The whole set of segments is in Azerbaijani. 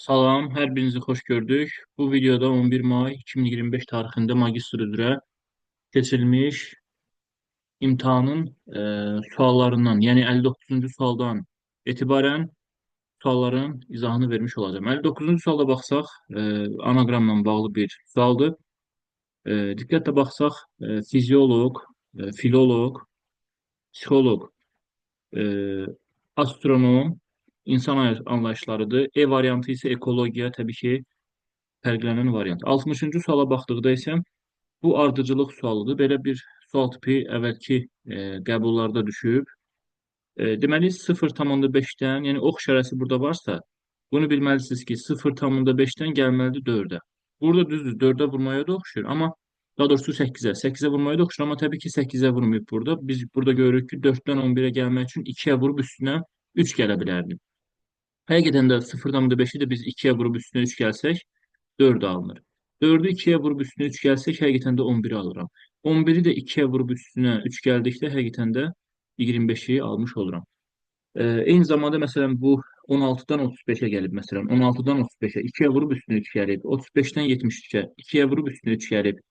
Salam, hər birinizi xoş gördük. Bu videoda 11 may 2025 tarixində magistr üzrə keçirilmiş imtahanın suallarından, yəni 59-cu sualdan etibarən sualların izahını vermiş olacağım. 59-cu suala baxsaq, anaqramla bağlı bir sualdır. Diqqətlə baxsaq, fizioloq, filoloq, psixoloq, e, astronom, insan anlayışlarıdır. E variantı isə ekologiya, təbii ki, fərqlənən variant. 60-cı suala baxdıqda isə bu ardıcıllıq sualıdır. Belə bir sual tipi əvvəlki qəbullarda düşüb. Deməli 0,5-dən, yəni ox işarəsi burada varsa, bunu bilməlisiniz ki, 0,5-dən gəlməlidir 4-ə. Burada düzdür, 4-ə vurmaya da oxşuyur, amma daha doğrusu 8-ə. 8-ə vurmaya da oxşuyur, amma təbii ki 8-ə vurmayıb burada. Biz burada görürük ki, 4-dən 11-ə gəlmək üçün 2-yə vurub üstünə 3 gələ bilərdi. Həqiqətən də 0,5-i də biz 2-yə vurub üstünə 3 gəlsək, 4 alınır. 4-ü 2-yə vurub üstünə 3 gəlsək, həqiqətən də 11-i alıram. 11-i də 2-yə vurub üstünə 3 gəldikdə, həqiqətən də 25-i almış oluram. Eyni zamanda, məsələn, bu 16-dan 35-ə gəlib, məsələn, 16-dan 35-ə 2-yə vurub üstünə 3 gəlib, 35-dən 73-ə 2-yə vurub üstünə 3 gəlib,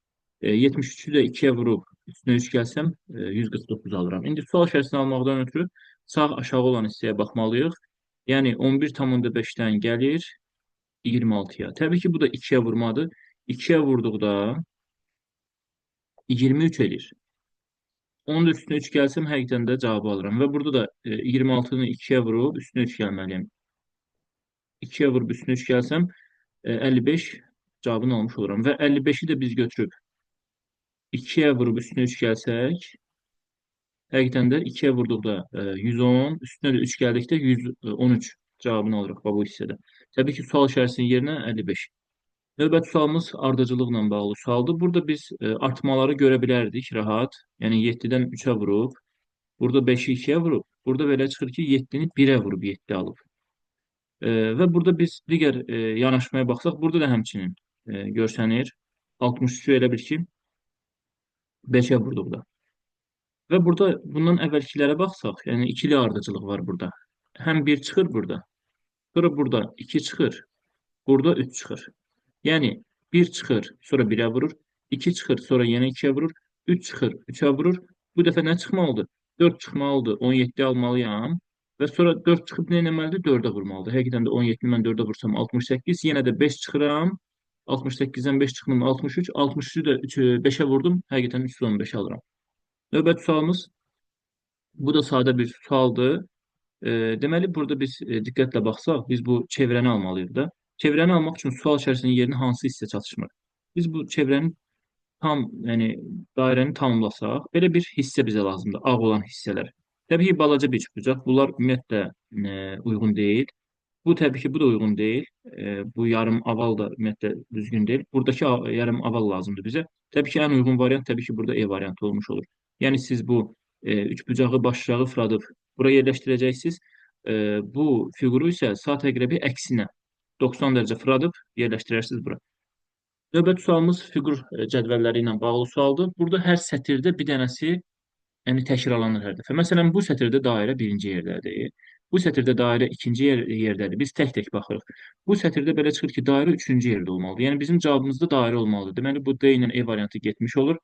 73-ü də 2-yə vurub üstünə 3 gəlsəm, 149 alıram. İndi sual içərisini almaqdan ötürü sağ aşağı olan hissəyə baxmalıyıq. Yəni 11,5-dən gəlir 26-ya. Təbii ki, bu da 2-yə vurmadır. 2-yə vurduqda 23 edir. Onun da üstünə 3 gəlsəm, həqiqətən də cavabı alıram. Və burada da 26-nı 2-yə vurub üstünə 3 gəlməliyəm. 2-yə vurub üstünə 3 gəlsəm, 55 cavabını almış oluram. Və 55-i də biz götürüb 2-yə vurub üstünə 3 gəlsək, həqiqətən də 2-yə vurduqda 110, üstünə də 3 gəldikdə 113 cavabını alırıq bu hissədə. Təbii ki, sual içərisinin yerinə 55. Növbəti sualımız ardıcıllıqla bağlı sualdır. Burada biz artmaları görə bilərdik rahat. Yəni 7-dən 3-ə vurub, burada 5-i 2-yə vurub, burada belə çıxır ki, 7-ni 1-ə vurub 7 alıb. Və burada biz digər yanaşmaya baxsaq, burada da həmçinin görsənir. 63-ü elə bil ki, 5-ə vurduqda. Və burada bundan əvvəlkilərə baxsaq, yəni ikili ardıcıllıq var burada. Həm 1 çıxır burada, sonra burada 2 çıxır, burada 3 çıxır. Yəni 1 çıxır, sonra 1-ə vurur, 2 çıxır, sonra yenə 2-yə vurur, 3 çıxır, 3-ə vurur. Bu dəfə nə çıxmalıdır? 4 çıxmalıdır, 17 almalıyam və sonra 4 çıxıb nə etməlidir? 4-ə vurmalıdır. Həqiqətən də 17-ni mən 4-ə vursam 68, yenə də 5 çıxıram. 68-dən 5 çıxdım 63, 63-ü də 5-ə vurdum, həqiqətən 315 alıram. Növbəti sualımız, bu da sadə bir sualdır. Deməli, burada biz diqqətlə baxsaq, biz bu çevrəni almalıyıq da. Çevrəni almaq üçün sual içərisinin yerini hansı hissə çatışmır? Biz bu çevrənin tam, yəni dairəni tamamlasaq, belə bir hissə bizə lazımdır, ağ olan hissələr. Təbii ki, balaca bir üçbucaq, bunlar ümumiyyətlə uyğun deyil. Bu təbii ki, bu da uyğun deyil. Bu yarım aval da ümumiyyətlə düzgün deyil. Buradakı yarım aval lazımdır bizə. Təbii ki, ən uyğun variant təbii ki, burada E variantı olmuş olur. Yəni siz bu üçbucağı başlıcağı fıradıb bura yerləşdirəcəksiniz. Bu fiquru isə saat əqrəbi əksinə 90 dərəcə fıradıb yerləşdirərsiniz bura. Növbəti sualımız fiqur cədvəlləri ilə bağlı sualdır. Burada hər sətirdə bir dənəsi, yəni təkrarlanır hər dəfə. Məsələn, bu sətirdə dairə birinci yerdədir. Bu sətirdə dairə ikinci yerdədir. Biz tək-tək baxırıq. Bu sətirdə belə çıxır ki, dairə üçüncü yerdə olmalıdır. Yəni bizim cavabımızda dairə olmalıdır. Deməli, bu D ilə E variantı getmiş olur.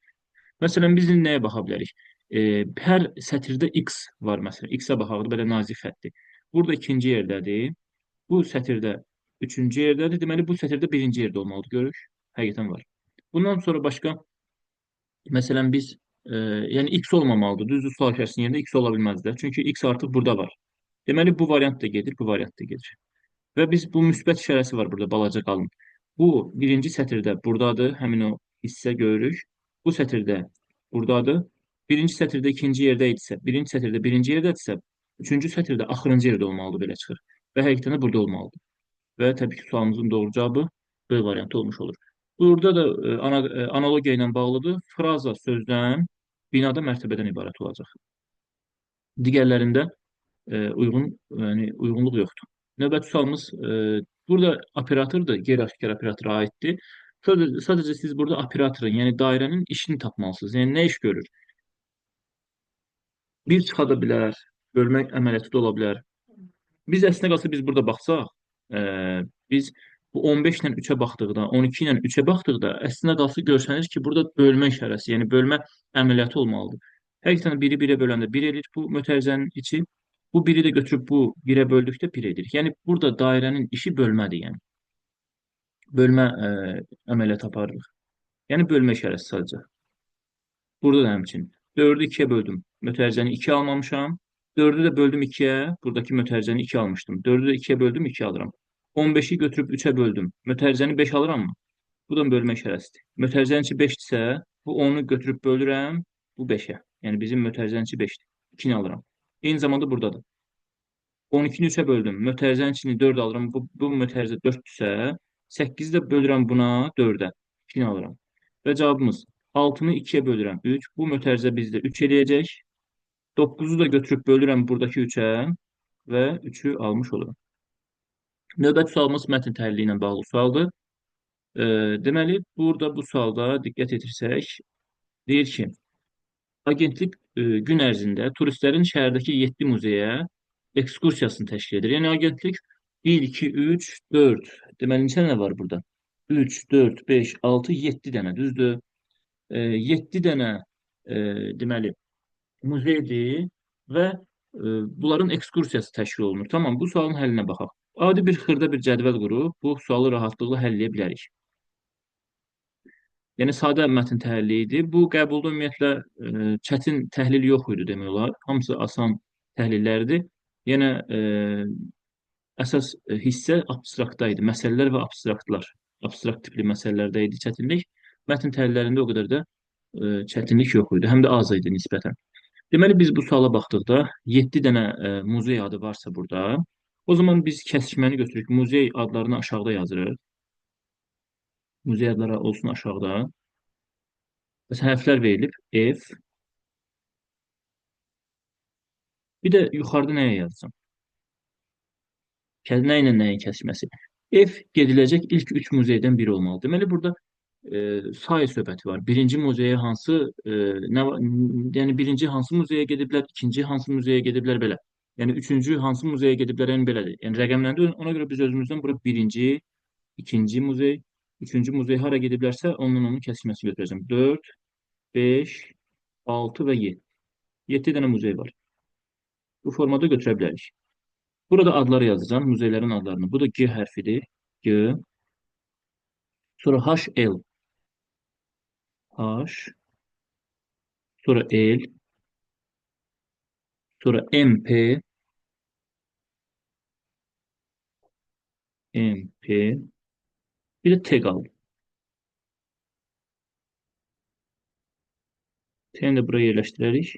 Məsələn, biz indi nəyə baxa bilərik? Hər sətirdə X var, məsələn. X-ə baxaq, belə nazik xətdir. Burada ikinci yerdədir. Bu sətirdə üçüncü yerdədir. Deməli, bu sətirdə birinci yerdə olmalıdır. Görürük. Həqiqətən var. Bundan sonra başqa, məsələn, biz yəni X olmamalıdır. Düzdür, sual içərisinin yerində X ola bilməzlər. Çünki X artıq burada var. Deməli, bu variant da gedir, bu variant da gedir. Və biz bu müsbət işarəsi var burada, balaca qalın. Bu birinci sətirdə buradadır, həmin o hissə görürük. Bu sətirdə buradadır. Birinci sətirdə ikinci yerdə idisə, birinci sətirdə birinci yerdədirsə, üçüncü sətirdə axırıncı yerdə olmalıdır, belə çıxır. Və həqiqətən də burada olmalıdır. Və təbii ki, sualımızın doğru cavabı B variantı olmuş olur. Burada da analogiya ilə bağlıdır. Fraza sözdən, binada mərtəbədən ibarət olacaq. Digərlərində yəni uyğunluq yoxdur. Növbəti sualımız burada operatordur, qeyri-aşkar operatora aiddir. Sadəcə siz burada operatorun, yəni dairənin işini tapmalısınız. Yəni nə iş görür? Bir çıxa da bilər, bölmək əməliyyatı da ola bilər. Biz əslində qalsa biz burada baxsaq, e, biz bu 15 ilə 3-ə baxdıqda, 12 ilə 3-ə baxdıqda əslində qalsa görsənir ki, burada bölmə işarəsi, yəni bölmə əməliyyatı olmalıdır. Həqiqətən biri 1-ə böləndə 1 edir bu mötərizənin içi. Bu biri də götürüb bu 1-ə böldükdə 1 edir. Yəni burada dairənin işi bölmədir, yəni. Bölmə əməliyyatı aparırıq. Yəni bölmə işarəsi sadəcə. Burada da həmçinin. 4-ü 2-yə böldüm. Mötərizəni 2 almamışam. 4-ü də böldüm 2-yə. Buradakı mötərizəni 2 almışdım. 4-ü də 2-yə böldüm, 2 alıram. 15-i götürüb 3-ə böldüm. Mötərizəni 5 alıram mı? Bu da bölmə işarəsidir. Mötərizənin içi 5-dirsə, bu 10-u götürüb bölürəm, bu 5-ə. Yəni bizim mötərizənin içi 5-dir. 2-ni alıram. Eyni zamanda buradadır. 12-ni 3-ə böldüm. Mötərizənin içini 4 alıram. Bu mötərizə 4-dürsə, 8-i də bölürəm buna 4-ə. 2-ni alıram. Və cavabımız 6-nı 2-yə bölürəm 3. Bu mötərizə bizdə 3 eləyəcək. 9-u da götürüb bölürəm buradakı 3-ə və 3-ü almış olurum. Növbəti sualımız mətn təhlili ilə bağlı sualdır. Deməli, burada bu sualda diqqət etirsək, deyir ki, agentlik gün ərzində turistlərin şəhərdəki 7 muzeyə ekskursiyasını təşkil edir. Yəni agentlik 1, 2, 3, 4. Deməli, neçə dənə var burada? 3, 4, 5, 6, 7 dənə, düzdür? 7 dənə deməli muzeydir və bunların ekskursiyası təşkil olunur. Tamam, bu sualın həllinə baxaq. Adi bir xırda bir cədvəl qurub bu sualı rahatlıqla həll edə bilərik. Yəni sadə mətn təhlili idi. Bu qəbulda ümumiyyətlə çətin təhlil yox idi demək olar. Hamısı asan təhlillərdir. Yenə əsas hissə abstraktda idi. Məsələlər və abstraktlar. Abstrakt tipli məsələlərdə idi çətinlik. Mətn təhlillərində o qədər də çətinlik yox idi. Həm də az idi nisbətən. Deməli biz bu suala baxdıqda 7 dənə muzey adı varsa burada, o zaman biz kəsişməni götürürük. Muzey adlarını aşağıda yazırıq. Muzey adları olsun aşağıda. Məsələn, hərflər verilib. F. Bir də yuxarıda nəyə yazacağım? Nə ilə nəyin kəsişməsi? F gediləcək ilk 3 muzeydən biri olmalı. Deməli, burada sayı söhbəti var. Birinci muzeyə hansı, yəni birinci hansı muzeyə gediblər, ikinci hansı muzeyə gediblər, belə. Yəni üçüncü hansı muzeyə gediblər, yəni belədir. Yəni rəqəmləndə ona görə biz özümüzdən bura birinci, ikinci muzey, üçüncü muzey hara gediblərsə, ondan onun kəsişməsi götürəcəm. 4, 5, 6 və 7. 7 dənə muzey var. Bu formada götürə bilərik. Burada adları yazacağım, muzeylərin adlarını. Bu da G hərfidir. G. Sonra HL. H. Sonra L. Sonra MP. MP. Bir de T qaldı. T'ni də buraya yerləşdirərik.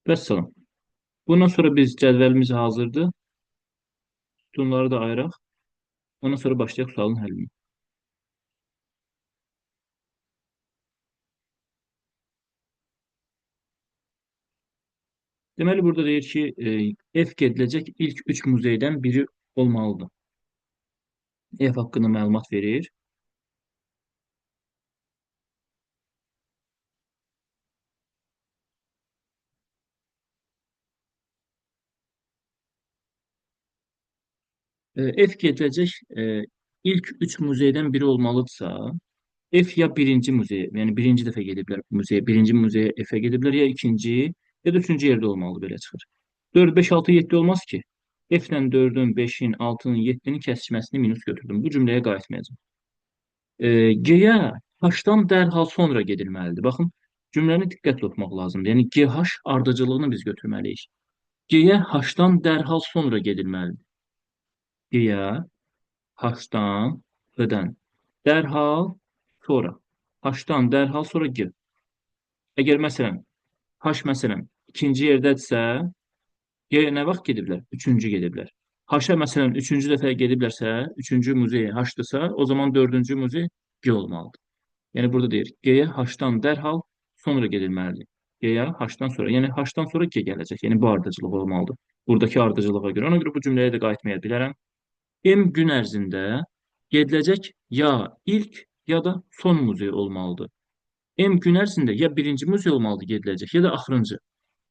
Vəssalam. Bundan sonra biz cədvəlimiz hazırdır. Bunları da ayıraq. Ondan sonra başlayaq sualın həllinə. Deməli, burada deyir ki, F gediləcək ilk 3 muzeydən biri olmalıdır. F haqqında məlumat verir. F gediləcək ilk 3 muzeydən biri olmalıdırsa, F ya birinci muzey, yəni birinci dəfə gediblər bu muzeyə, birinci muzeyə F-ə gediblər, ya ikinci, ya da üçüncü yerdə olmalı, belə çıxır. 4, 5, 6, 7 olmaz ki. F-lə 4-ün, 5-in, 6-nın, 7-nin kəsişməsini minus götürdüm. Bu cümləyə qayıtmayacağım. G-yə H-dan dərhal sonra gedilməlidir. Baxın, cümləni diqqətlə oxumaq lazımdır. Yəni GH ardıcıllığını biz götürməliyik. G-yə H-dan dərhal sonra gedilməlidir. G-yə H-dan, H-dən dərhal sonra. H-dan dərhal sonra G. Əgər məsələn, H məsələn ikinci yerdədirsə, G nə vaxt gediblər? Üçüncü gediblər. H-a məsələn üçüncü dəfə gediblərsə, üçüncü muzey H-dırsa, o zaman dördüncü muzey G olmalıdır. Yəni burada deyir, G-yə H-dan dərhal sonra gedilməlidir. G-yə H-dan sonra, yəni H-dan sonra G gələcək. Yəni bu ardıcılıq olmalıdır. Buradakı ardıcılığa görə. Ona görə bu cümləyə də qayıtmaya bilərəm. M gün ərzində gediləcək ya ilk ya da son muzey olmalıdır. M gün ərzində ya birinci muzey olmalıdır gediləcək, ya da axırıncı.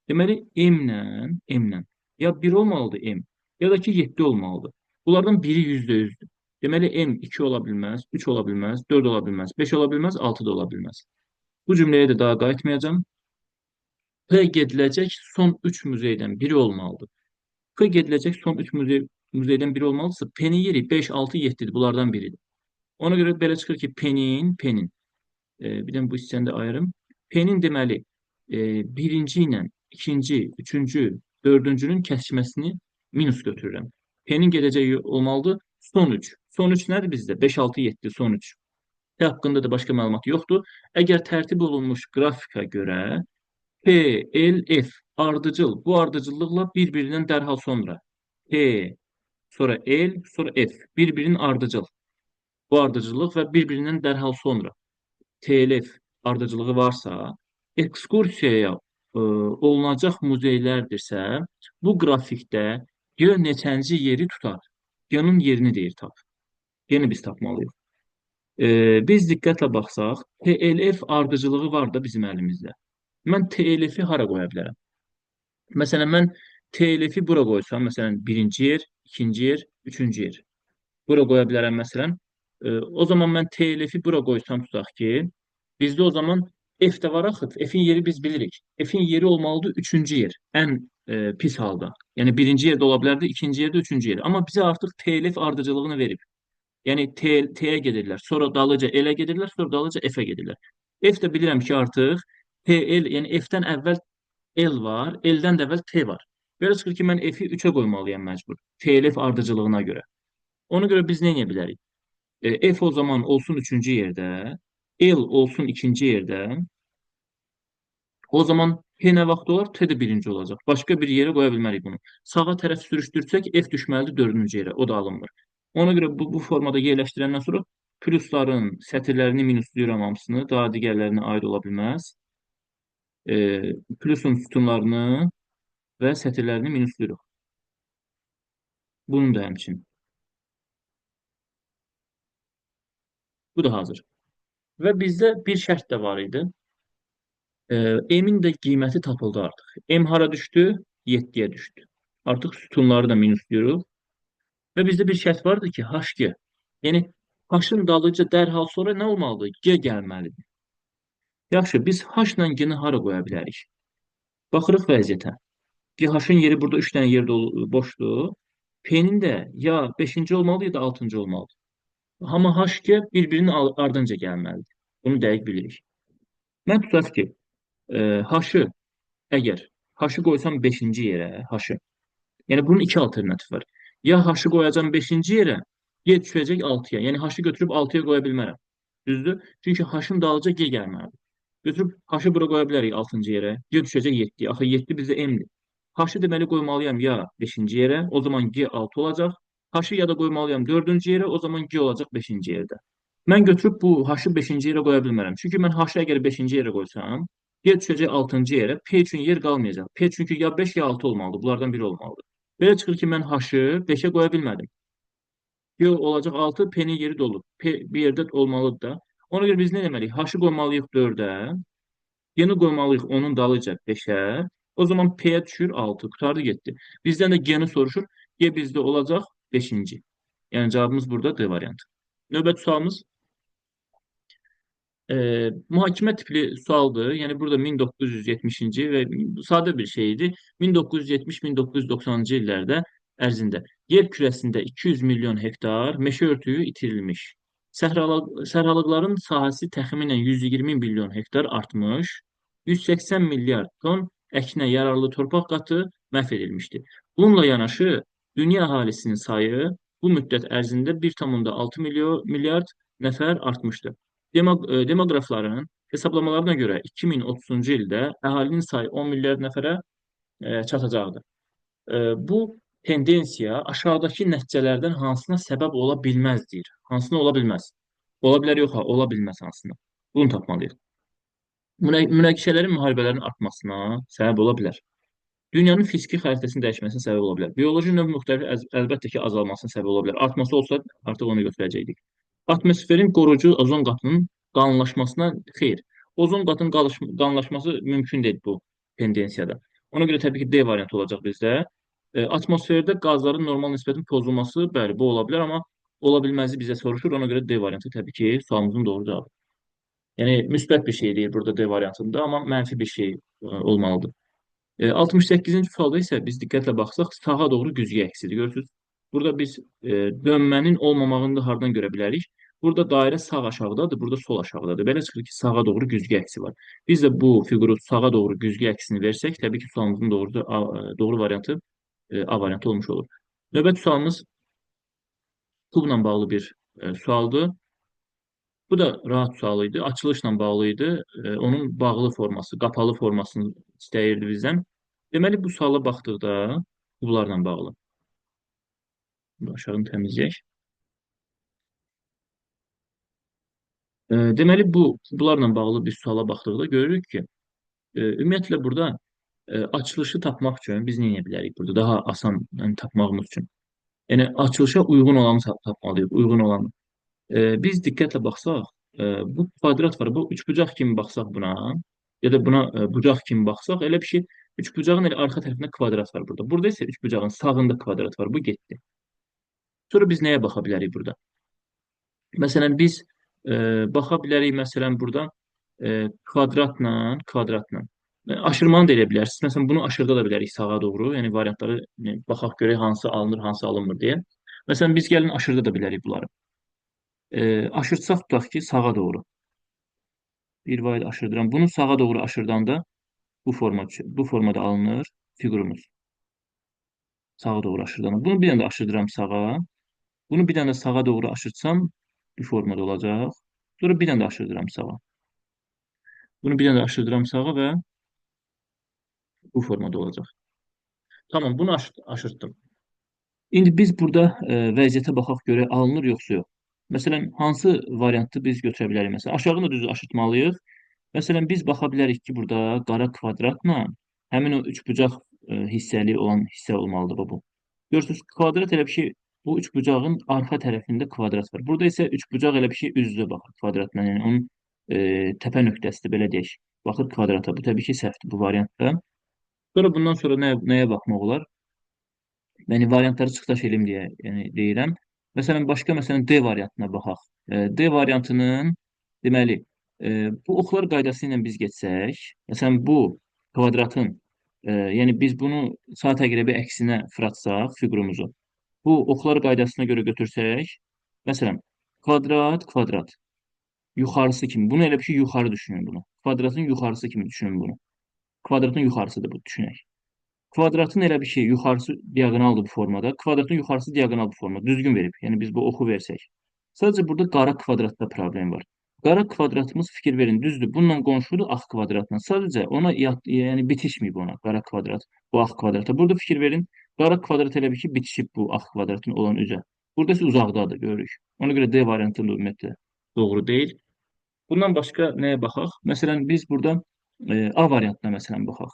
Deməli, M-lə ya 1 olmalıdır M, ya da ki 7 olmalıdır. Bunlardan biri %100'dür. Deməli, M 2 ola bilməz, 3 ola bilməz, 4 ola bilməz, 5 ola bilməz, 6 da ola bilməz. Bu cümləyə də daha qayıtmayacağım. P gediləcək son 3 muzeydən biri olmalıdır. P gediləcək son 3 muzeydən biri olmalıdırsa, P-nin yeri 5, 6, 7-dir. Bunlardan biridir. Ona görə belə çıxır ki, P-nin, bir də bu hissəni də ayırım. P-nin deməli, birinci ilə ikinci, üçüncü, dördüncünün kəsişməsini minus götürürəm. P-nin gedəcəyi olmalıdır son 3. Son 3 nədir bizdə? 5, 6, 7, son 3. P haqqında da başqa məlumat yoxdur. Əgər tərtib olunmuş qrafika görə P, L, F ardıcıl. Bu ardıcıllıqla bir-birindən dərhal sonra P, sonra L, sonra F bir-birinin ardıcıl. Bu ardıcıllıq və bir-birindən dərhal sonra TLF ardıcılığı varsa, ekskursiyaya olunacaq muzeylərdirsə, bu qrafikdə G neçənci yeri tutar? G-nin yerini deyir tap. Yeni biz tapmalıyıq. Biz diqqətlə baxsaq, TLF ardıcılığı var da bizim əlimizdə. Mən TLF-i hara qoya bilərəm? Məsələn, mən TLF-i bura qoysam, məsələn, birinci yer, ikinci yer, üçüncü yer. Bura qoya bilərəm, məsələn. O zaman mən TLF-i bura qoysam tutaq ki, bizdə o zaman F də var axı. F-in yeri biz bilirik. F-in yeri olmalıdır üçüncü yer. Ən pis halda. Yəni birinci yerdə ola bilərdi, ikinci yerdə, üçüncü yer. Amma bizə artıq TLF ardıcılığını verib. Yəni T-yə gedirlər, sonra dalıca L-ə gedirlər, sonra dalıca F-ə gedirlər. F də bilirəm ki, artıq TL, yəni F-dən əvvəl L var, L-dən də əvvəl T var. Belə çıxır ki, mən F-i 3-ə qoymalıyam məcbur. TLF ardıcılığına görə. Ona görə biz nə edə bilərik? F o zaman olsun üçüncü yerdə, L olsun ikinci yerdə. O zaman P nə vaxt olar? T də birinci olacaq. Başqa bir yerə qoya bilmərik bunu. Sağa tərəf sürüşdürsək, F düşməlidir dördüncü yerə. O da alınmır. Ona görə bu formada yerləşdirəndən sonra plusların sətirlərini minusluyuram hamısını. Daha digərlərinə aid ola bilməz. Plusun sütunlarını və sətirlərini minusluyuruq. Bunun da həmçin. Bu da hazır. Və bizdə bir şərt də var idi. M-in də qiyməti tapıldı artıq. M hara düşdü? 7-yə düşdü. Artıq sütunları da minusluyuruq. Və bizdə bir şərt vardı ki, HG. Yəni, H-ın dalıca dərhal sonra nə olmalıdır? G gəlməlidir. Yaxşı, biz H-la G-ni hara qoya bilərik? Baxırıq vəziyyətə. H-ın yeri burada 3 dənə yerdə boşdur. P-nin də ya 5-ci olmalıdır, ya da 6-cı olmalıdır. Amma HG bir-birinin ardınca gəlməlidir. Bunu dəqiq bilirik. Mən tutaq ki, H-ı əgər H-ı qoysam 5-ci yerə, H-ı. Yəni bunun iki alternatif var. Ya H-ı qoyacam 5-ci yerə, Y düşəcək 6-ya. Yəni H-ı götürüb 6-ya qoya bilmərəm. Düzdür? Çünki H-ın dalıca G gəlməlidir. Götürüb H-ı bura qoya bilərik 6-cı yerə. Y düşəcək 7-yə. Axı 7 bizdə M-dir. H-ı deməli qoymalıyam ya 5-ci yerə, o zaman G 6 olacaq. H-ı ya da qoymalıyam 4-cü yerə, o zaman G olacaq 5-ci yerdə. Mən götürüb bu H-ı 5-ci yerə qoya bilmərəm. Çünki mən H-ı əgər 5-ci yerə qoysam, Y düşəcək 6-cı yerə, P üçün yer qalmayacaq. P çünki ya 5 ya 6 olmalıdır. Bunlardan biri olmalıdır. Belə çıxır ki, mən H-ı 5-ə qoya bilmədim. Y olacaq 6, P-nin yeri dolu. P bir yerdə olmalıdır da. Ona görə biz nə deməliyik? H-ı qoymalıyıq 4-ə, Y-ni qoymalıyıq onun dalıca 5-ə. O zaman P-yə düşür 6, qutardı getdi. Bizdən də G-ni soruşur. G bizdə olacaq 5-ci. Yəni cavabımız burada D variantı. Növbəti sualımız mühakimə tipli sualdır. Yəni burada 1970-ci və sadə bir şey idi. 1970-1990-cı illərdə ərzində yer kürəsində 200 milyon hektar meşə örtüyü itirilmiş. Səhralıqların sahəsi təxminən 120 milyon hektar artmış, 180 milyard ton əkinə yararlı torpaq qatı məhv edilmişdir. Bununla yanaşı, dünya əhalisinin sayı bu müddət ərzində 1,6 milyard nəfər artmışdır. Demoqrafların hesablamalarına görə 2030-cu ildə əhalinin sayı 10 milyard nəfərə çatacaqdır. Bu tendensiya aşağıdakı nəticələrdən hansına səbəb ola bilməz deyir. Hansına ola bilməz? Ola bilər, yox, ola bilməz hansına. Bunu tapmalıyıq. Münaqişələrin, müharibələrin artmasına səbəb ola bilər. Dünyanın fiziki xəritəsinin dəyişməsinə səbəb ola bilər. Bioloji növ müxtəlif əlbəttə ki, azalmasına səbəb ola bilər. Artması olsa artıq onu götürəcəkdik. Atmosferin qorucu ozon qatının qalınlaşmasına xeyr. Ozon qatının qalınlaşması mümkün deyil bu tendensiyada. Ona görə təbii ki, D variantı olacaq bizdə. Atmosferdə qazların normal nisbətin pozulması, bəli, bu ola bilər, amma ola bilməzi bizə soruşur. Ona görə D variantı təbii ki, sualımızın doğru cavabı. Yəni müsbət bir şey deyir burada D variantında, amma mənfi bir şey olmalıdır. 68-ci sualda isə biz diqqətlə baxsaq, sağa doğru güzgü əksidir. Görürsünüz, burada biz dönmənin olmamağını da hardan görə bilərik? Burada dairə sağ aşağıdadır, burada sol aşağıdadır. Belə çıxır ki, sağa doğru güzgü əksi var. Biz də bu fiquru sağa doğru güzgü əksini versək, təbii ki, sualımızın doğru variantı A variantı olmuş olur. Növbəti sualımız kubla bağlı bir sualdır. Bu da rahat sual idi. Açılışla bağlı idi. Onun bağlı forması, qapalı formasını istəyirdi bizdən. Deməli, bu suala baxdıqda kublarla bağlı. Bunu aşağıını təmizləyək. Deməli, bu kublarla bağlı bir suala baxdıqda görürük ki, ümumiyyətlə burada açılışı tapmaq üçün biz nə edə bilərik burada? Daha asan yəni, tapmağımız üçün. Yəni, açılışa uyğun olanı tapmalıyıq, uyğun olanı. Biz diqqətlə baxsaq, bu kvadrat var. Bu üçbucaq kimi baxsaq buna, ya da buna bucaq kimi baxsaq, elə bir şey, üçbucağın elə arxa tərəfində kvadrat var burada. Burada isə üçbucağın sağında kvadrat var. Bu getdi. Sonra biz nəyə baxa bilərik burada? Məsələn, biz baxa bilərik, məsələn, burada kvadratla. Aşırmanı da edə bilərsiniz. Məsələn, bunu aşırda da bilərik sağa doğru. Yəni, variantları baxaq görək hansı alınır, hansı alınmır deyə. Məsələn, biz gəlin aşırda da bilərik bunları. Aşırtsaq tutaq ki, sağa doğru. Bir vayd aşırdıram. Bunu sağa doğru aşırdanda bu formada alınır fiqurumuz. Sağa doğru aşırdanda. Bunu bir dənə də aşırdıram sağa. Bunu bir dənə də sağa doğru aşırtsam bu formada olacaq. Sonra bir dənə də aşırdıram sağa. Bunu bir dənə də aşırdıram sağa və bu formada olacaq. Tamam, bunu aşırtdım. İndi biz burada vəziyyətə baxaq görək alınır yoxsa yox. Məsələn, hansı variantı biz götürə bilərik? Məsələn, aşağını düzü aşırtmalıyıq. Məsələn, biz baxa bilərik ki, burada qara kvadratla həmin o üçbucaq hissəli olan hissə olmalıdır bu. Görürsünüz, kvadrat elə bir şey, bu üçbucağın arxa tərəfində kvadrat var. Burada isə üçbucaq elə bir şey üz-üzə baxır kvadratla. Yəni onun təpə nöqtəsidir, belə deyək. Baxır kvadrata. Bu təbii ki, səhvdir bu variantda. Sonra bundan sonra nəyə baxmaq olar? Yəni variantları çıxış eləyim deyə yəni deyirəm. Məsələn, məsələn D variantına baxaq. D variantının deməli bu oxlar qaydası ilə biz getsək, məsələn bu kvadratın yəni biz bunu saat əqrəbi əksinə fırlatsaq fiqurumuzu. Bu oxlar qaydasına görə götürsək, məsələn kvadrat yuxarısı kimi. Bunu elə bir şey yuxarı düşünün bunu. Kvadratın yuxarısı kimi düşünün bunu. Kvadratın yuxarısıdır bu düşünək. Kvadratın elə bir şey yuxarısı diaqonaldır bu formada. Kvadratın yuxarısı diaqonal bu formada. Düzgün verib. Yəni biz bu oxu versək. Sadəcə burada qara kvadratda problem var. Qara kvadratımız fikir verin düzdür. Bununla qonşudur ağ kvadratla. Sadəcə ona yəni bitişməyib ona qara kvadrat bu ağ kvadrata. Burada fikir verin. Qara kvadrat elə bir ki bitişib bu ağ kvadratın olan üzə. Burada isə uzaqdadır görürük. Ona görə D variantı ümumiyyətlə doğru deyil. Bundan başqa nəyə baxaq? Məsələn biz burada A variantına məsələn baxaq.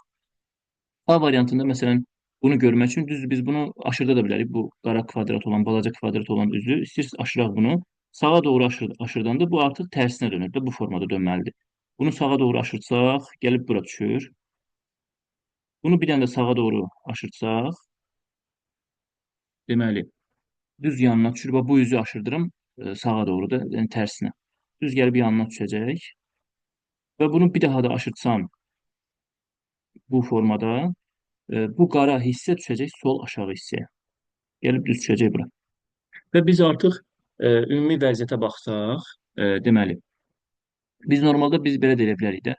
A variantında məsələn bunu görmək üçün düzdür biz bunu aşırda da bilərik. Bu qara kvadrat olan, balaca kvadrat olan üzü istəyirsiniz aşıraq bunu. Sağa doğru aşırdanda bu artıq tərsinə dönür də bu formada dönməlidir. Bunu sağa doğru aşırtsaq, gəlib bura düşür. Bunu bir dənə də sağa doğru aşırtsaq, deməli düz yanına düşür. Bu üzü aşırdırım sağa doğru da, yəni tərsinə. Düz gəlib yanına düşəcək. Və bunu bir daha da aşırtsam bu formada bu qara hissə düşəcək sol aşağı hissəyə. Gəlib düz düşəcək bura. Və biz artıq ümumi vəziyyətə baxsaq, deməli, biz belə də edə bilərik də.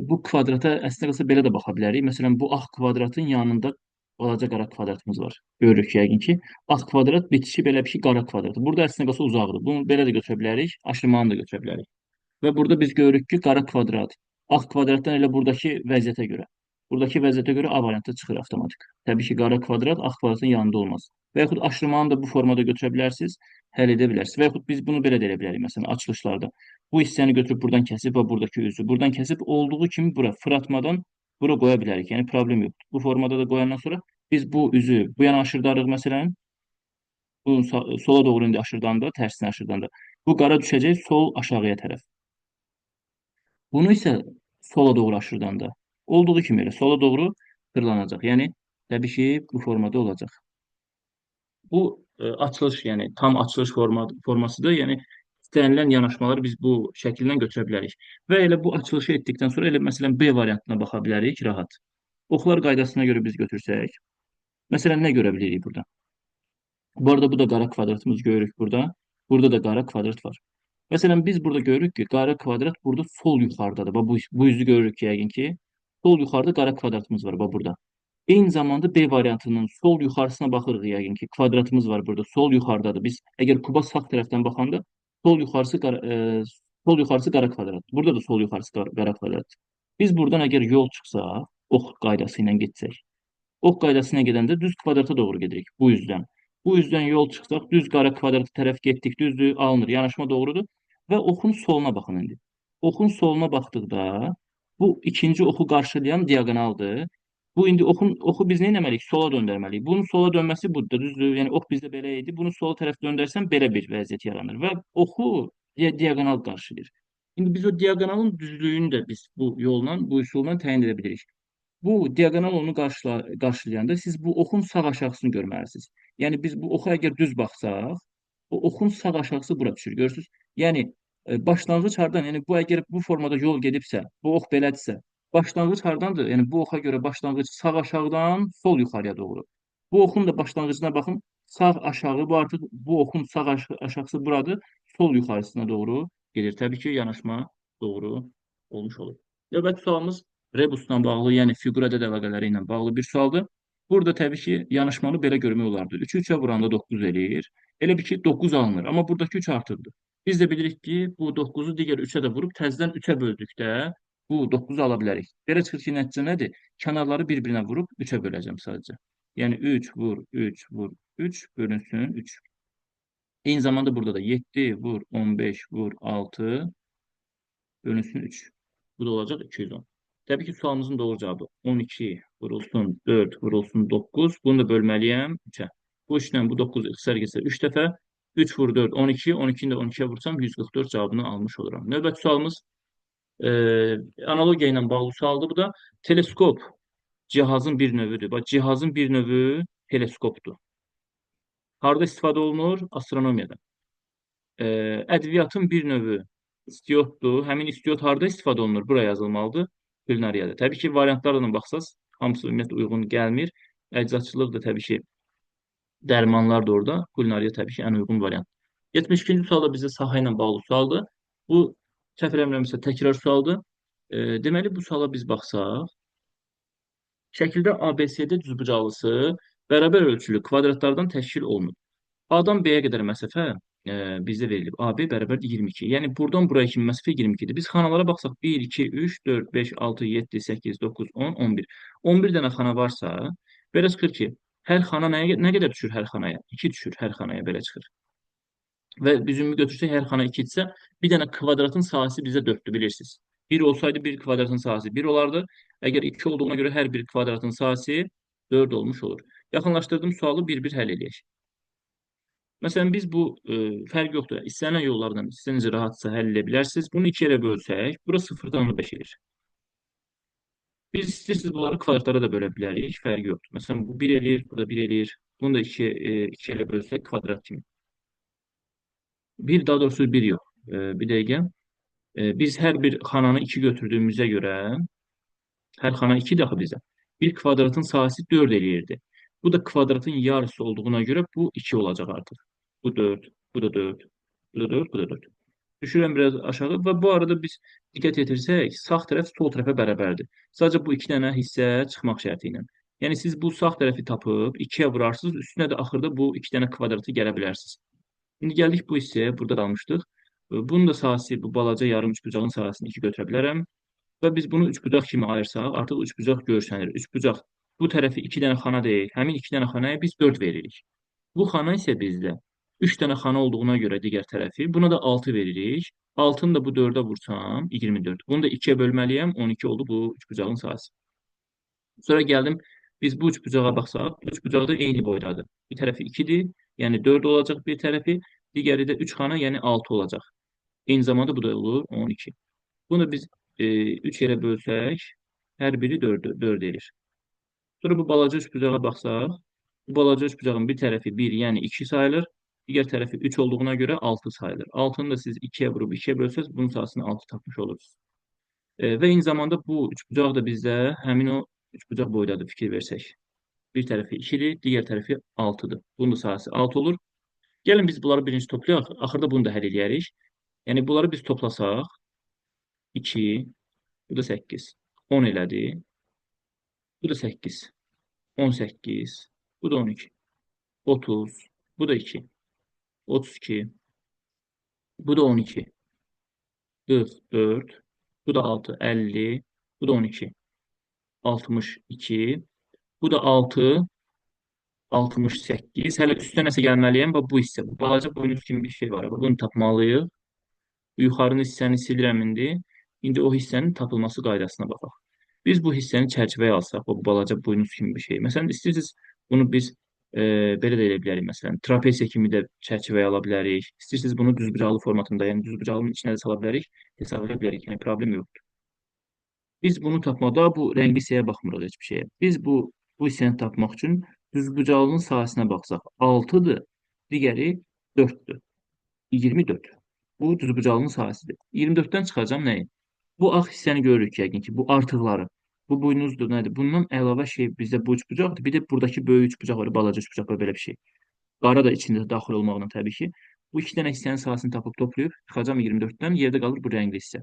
Bu kvadrata əslində qalsa belə də baxa bilərik. Məsələn, bu ağ kvadratın yanında balaca qara kvadratımız var. Görürük yəqin ki, ağ kvadrat bitişib belə bir şey qara kvadratı. Burada əslində qalsa uzaqdır. Bunu belə də götürə bilərik, aşırmanı da götürə bilərik. Və burada biz görürük ki, qara kvadrat ağ kvadratdan elə buradakı vəziyyətə görə. Buradakı vəziyyətə görə A variantı çıxır avtomatik. Təbii ki, qara kvadrat ağ kvadratın yanında olmaz. Və yaxud aşırmanı da bu formada götürə bilərsiniz, həll edə bilərsiniz. Və yaxud biz bunu belə də edə bilərik, məsələn, açılışlarda. Bu hissəni götürüb buradan kəsib və buradakı üzü. Buradan kəsib olduğu kimi bura fırlatmadan bura qoya bilərik. Yəni problem yoxdur. Bu formada da qoyandan sonra biz bu üzü bu yana aşırdarıq məsələn. Bu sola doğru indi aşırdanda, tərsinə aşırdanda. Bu qara düşəcək sol aşağıya tərəf. Bunu isə sola doğru aşırdanda olduğu kimi elə sola doğru fırlanacaq. Yəni Təbii ki, bu formada olacaq. Bu açılış, yəni tam açılış formasıdır. Yəni istənilən yanaşmaları biz bu şəkildən götürə bilərik. Və elə bu açılışı etdikdən sonra elə məsələn B variantına baxa bilərik rahat. Oxlar qaydasına görə biz götürsək, məsələn nə görə bilirik burada? Bu arada bu da qara kvadratımız görürük burada. Burada da qara kvadrat var. Məsələn, biz burada görürük ki, qara kvadrat burada sol yuxarıdadır. Bax, bu üzü görürük ki, yəqin ki, sol yuxarıda qara kvadratımız var, bax burada. Eyni zamanda B variantının sol yuxarısına baxırıq yəqin ki, kvadratımız var burada, sol yuxarıdadır. Biz əgər kuba sağ tərəfdən baxanda sol yuxarısı qara kvadrat. Burada da sol yuxarısı qara kvadrat. Biz buradan əgər yol çıxsaq, ox qaydası ilə getsək, ok qaydasına gedəndə düz kvadrata doğru gedirik bu üzdən. Bu üzdən yol çıxsaq, düz qara kvadrata tərəf getdik, düzdür, alınır, yanaşma doğrudur və oxun soluna baxın indi. Oxun soluna baxdıqda bu ikinci oxu qarşılayan diaqonaldır. Bu indi oxu biz nə etməliyik? Sola döndərməliyik. Bunun sola dönməsi budur, düzdür? Yəni ox bizdə belə idi. Bunu sola tərəf döndərsəm belə bir vəziyyət yaranır və oxu diaqonal qarşılayır. İndi biz o diaqonalın düzlüyünü də biz bu yolla, bu üsulla təyin edə bilirik. Bu diaqonal onu qarşılayanda siz bu oxun sağ aşağısını görməlisiniz. Yəni biz bu oxa əgər düz baxsaq, o oxun sağ aşağısı bura düşür. Görürsüz? Yəni başlanğıc hardan? Yəni bu əgər bu formada yol gedibsə, bu ox belədirsə, başlanğıc hardandır? Yəni bu oxa görə başlanğıc sağ aşağıdan sol yuxarıya doğru. Bu oxun da başlanğıcına baxın. Sağ aşağı bu artıq bu oxun sağ aşağısı buradır. Sol yuxarısına doğru gedir. Təbii ki, yanaşma doğru olmuş olur. Növbəti sualımız rebusla bağlı, yəni fiqura ədəd əlaqələri ilə bağlı bir sualdır. Burada təbii ki, yanaşmanı belə görmək olardı. 3-ü 3-ə vuranda 9 eləyir. Elə bir ki, 9 alınır. Amma buradakı 3 artırdı. Biz də bilirik ki, bu 9-u digər 3-ə də vurub təzədən 3-ə böldükdə bu 9-u ala bilərik. Belə çıxır ki, nəticə nədir? Kənarları bir-birinə vurub 3-ə böləcəm sadəcə. Yəni 3 vur, 3 vur, 3 bölünsün 3. Eyni zamanda burada da 7 vur, 15 vur, 6 bölünsün 3. Bu da olacaq 210. Təbii ki, sualımızın doğru cavabı 12 vurulsun 4 vurulsun 9. Bunu da bölməliyəm 3-ə. Bu 3-dən bu 9 ixtisar getsə 3 dəfə. 3 vur 4, 12. 12-ni də 12-yə vursam 144 cavabını almış oluram. Növbəti sualımız e, analogiya ilə bağlı sualdır. Bu da teleskop cihazın bir növüdür. Bax, cihazın bir növü teleskopdur. Harda istifadə olunur? Astronomiyada. Ədviyyatın bir növü istiotdur. Həmin istiot harda istifadə olunur? Bura yazılmalıdır. Kulinariyada. Təbii ki, variantlarla baxsaz, hamısı ümumiyyətlə uyğun gəlmir. Əczaçılıq da təbii ki, dərmanlar da orada. Kulinariya təbii ki, ən uyğun variant. 72-ci sual da bizə saha ilə bağlı sualdır. Bu, səhv eləmirəmsə, təkrar sualdır. Deməli, bu suala biz baxsaq, şəkildə ABCD düzbucaqlısı bərabər ölçülü kvadratlardan təşkil olunur. A-dan B-yə qədər məsafə bizdə verilib. AB bərabər 22. Yəni buradan buraya kimi məsafə 22-dir. Biz xanalara baxsaq 1, 2, 3, 4, 5, 6, 7, 8, 9, 10, 11. 11 dənə xana varsa, belə çıxır ki, hər xana nə qədər düşür hər xanaya? 2 düşür hər xanaya belə çıxır. Və biz ümumi götürsək hər xana 2-dirsə, bir dənə kvadratın sahəsi bizdə 4-dür, bilirsiniz. 1 olsaydı bir kvadratın sahəsi 1 olardı. Əgər 2 olduğuna görə hər bir kvadratın sahəsi 4 olmuş olur. Yaxınlaşdırdığım sualı bir-bir həll edək. Məsələn, biz bu fərq yoxdur. İstənilən yollardan istənincə rahatsa həll edə bilərsiniz. Bunu 2 ilə bölsək, bura 0-dan 5 edir. Biz istəyirsiniz bunları kvadratlara da bölə bilərik, fərqi yoxdur. Məsələn, bu 1 eləyir, bu da 1 eləyir. Bunu da 2 ilə bölsək kvadrat kimi. Bir, daha doğrusu 1 yox. Bir dəqiqə. Biz hər bir xananı 2 götürdüyümüzə görə, hər xana 2 daxı bizə. Bir kvadratın sahəsi 4 eləyirdi. Bu da kvadratın yarısı olduğuna görə bu 2 olacaq artıq. Bu 4, bu da 4, bu da 4, bu da 4. Düşürəm biraz aşağı və bu arada biz diqqət yetirsək, sağ tərəf sol tərəfə bərabərdir. Sadəcə bu 2 dənə hissə çıxmaq şərti ilə. Yəni siz bu sağ tərəfi tapıb 2-yə vurarsınız, üstünə də axırda bu 2 dənə kvadratı gələ bilərsiniz. İndi gəldik bu hissəyə, burada qalmışdıq. Bunun da sahəsi, bu balaca yarım üçbucağın sahəsini 2 götürə bilərəm. Və biz bunu üçbucaq kimi ayırsaq, artıq üçbucaq görsənir. Üçbucaq bu tərəfi 2 dənə xana deyil, həmin 2 dənə xanaya biz 4 veririk. Bu xana isə bizdə 3 dənə xana olduğuna görə digər tərəfi, buna da 6 veririk. 6-nı da bu 4-ə vursam 24. Bunu da 2-yə bölməliyəm, 12 oldu bu üçbucağın sahəsi. Sonra gəldim, biz bu üçbucağa baxsaq, bu üçbucaq da eyni boydadır. Bir tərəfi 2-dir, yəni 4 olacaq bir tərəfi, digəri də 3 xana, yəni 6 olacaq. Eyni zamanda bu da olur 12. Bunu biz 3 yerə bölsək, hər biri 4 edir. Sonra bu balaca üçbucağa baxsaq, bu balaca üçbucağın bir tərəfi 1, yəni 2 sayılır. Digər tərəfi 3 olduğuna görə 6 sayılır. 6-nı da siz 2-yə vurub 2-yə bölsəz, bunun sayısını 6 tapmış olursunuz. Və eyni zamanda bu üçbucaq da bizdə həmin o üçbucaq boydadır, fikir versək. Bir tərəfi 2-dir, digər tərəfi 6-dır. Bunun da sayısı 6 olur. Gəlin biz bunları birinci toplayaq, axırda bunu da həll edərik. Yəni bunları biz toplasaq, 2, bu da 8, 10 elədi. Bu da 8, 18, bu da 12, 30, bu da 2, 32, bu da 12, 44, bu da 6, 50, bu da 12, 62, bu da 6, 68. Hələ üstə nəsə gəlməliyəm. Bax bu hissə, bu balaca boynuz kimi bir şey var. Bax, bunu tapmalıyıq. Yuxarının hissəni silirəm indi. İndi o hissənin tapılması qaydasına baxaq. Biz bu hissəni çərçivəyə alsaq, o balaca buynuz kimi bir şey. Məsələn, istəyirsiniz bunu biz belə də edə bilərik. Məsələn, trapesiya kimi də çərçivəyə ala bilərik. İstəyirsiniz bunu düzbucaqlı formatında, yəni düzbucağın içinə də sala bilərik, hesab edə bilərik. Yəni problem yoxdur. Biz bunu tapmada bu rəngli hissəyə baxmırıq heç bir şeyə. Biz bu hissəni tapmaq üçün düzbucağlının sahəsinə baxsaq 6-dır, digəri 4-dür. 24. Bu düzbucağlının sahəsidir. 24-dən çıxacam nəyi? Bu ağ hissəni görürük yəqin ki, bu artıqları. Bu buynuzdur, nədir? Bundan əlavə şey bizdə bu üçbucaqdır. Bir də buradakı böyük üçbucaq var, balaca üçbucaq var, belə bir şey. Qara da içində daxil olmaqla təbii ki. Bu iki dənə hissənin sahəsini tapıb toplayıb çıxacam 24-dən, yerdə qalır bu rəngli hissə.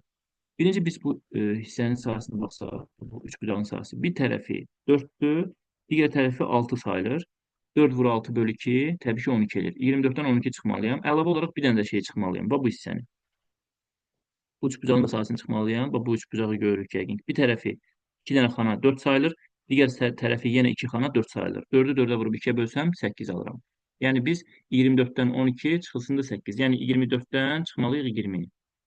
Birinci biz bu hissənin sahəsinə baxsaq, bu üçbucağın sahəsi bir tərəfi 4-dür, digər tərəfi 6 sayılır. 4 vur 6 bölü 2, təbii ki 12 edir. 24-dən 12 çıxmalıyam. Əlavə olaraq bir dənə də şey çıxmalıyam. Bax bu hissəni. Bu üçbucağın da sahəsini çıxmalıyam. Bax bu üçbucağı görürük yəqin. Bir tərəfi 2 dənə xana 4 sayılır. Digər tərəfi yenə 2 xana 4 sayılır. 4-ü 4-ə vurub 2-yə bölsəm 8 alıram. Yəni biz 24-dən 12 çıxılsın da 8. Yəni 24-dən çıxmalıyıq 20.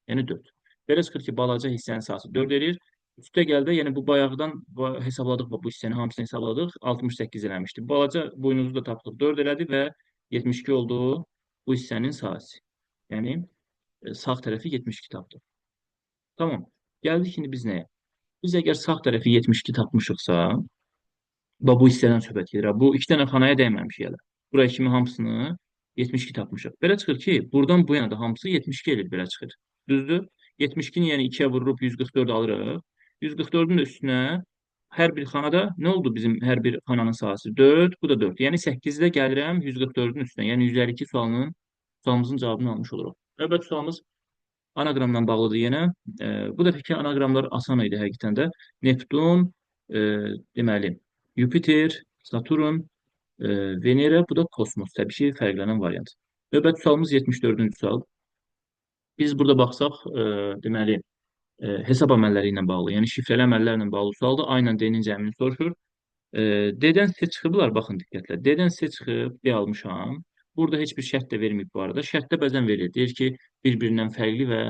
Yəni 4. Belə çıxır ki, balaca hissənin sahəsi 4 edir. Üstə gəldə, yəni bu bayaqdan hesabladıq, bu hissənin hamısını hesabladıq, 68 eləmişdi. Balaca boynuzu da tapdıq, 4 elədi və 72 oldu bu hissənin sahəsi. Yəni sağ tərəfi 72 tapdıq. Tamam. Gəldik şimdi biz nəyə? Biz əgər sağ tərəfi 72 tapmışıqsa, bax bu hissədən söhbət gedir. Bu iki dənə xanaya dəyməmişik hələ. Buraya kimi hamısını 72 tapmışıq. Belə çıxır ki, buradan bu yana da hamısı 72 edir, belə çıxır. Düzdür? 72-ni yəni 2-yə vururup 144 alırıq. 144-ün də üstünə hər bir xanada nə oldu bizim hər bir xananın sahəsi? 4, bu da 4. Yəni 8-də gəlirəm 144-ün üstünə. Yəni 152 sualımızın cavabını almış oluruq. Növbəti sualımız anaqramla bağlıdır yenə. Bu dəfəki anaqramlar asan idi həqiqətən də. Neptun, e, deməli, Yupiter, Saturn, Venera, bu da kosmos. Təbii ki, fərqlənən variant. Növbəti sualımız 74-cü sual. Biz burada baxsaq, deməli, hesab əməlləri ilə bağlı, yəni şifrəli əməllərlə bağlı sualdır. Aynen D-nin cəmini soruşur. D-dən C çıxıblar, baxın diqqətlə. D-dən C çıxıb, D almışam. Burada heç bir şərt də verməyib bu arada. Şərtdə bəzən verir. Deyir ki, bir-birindən fərqli və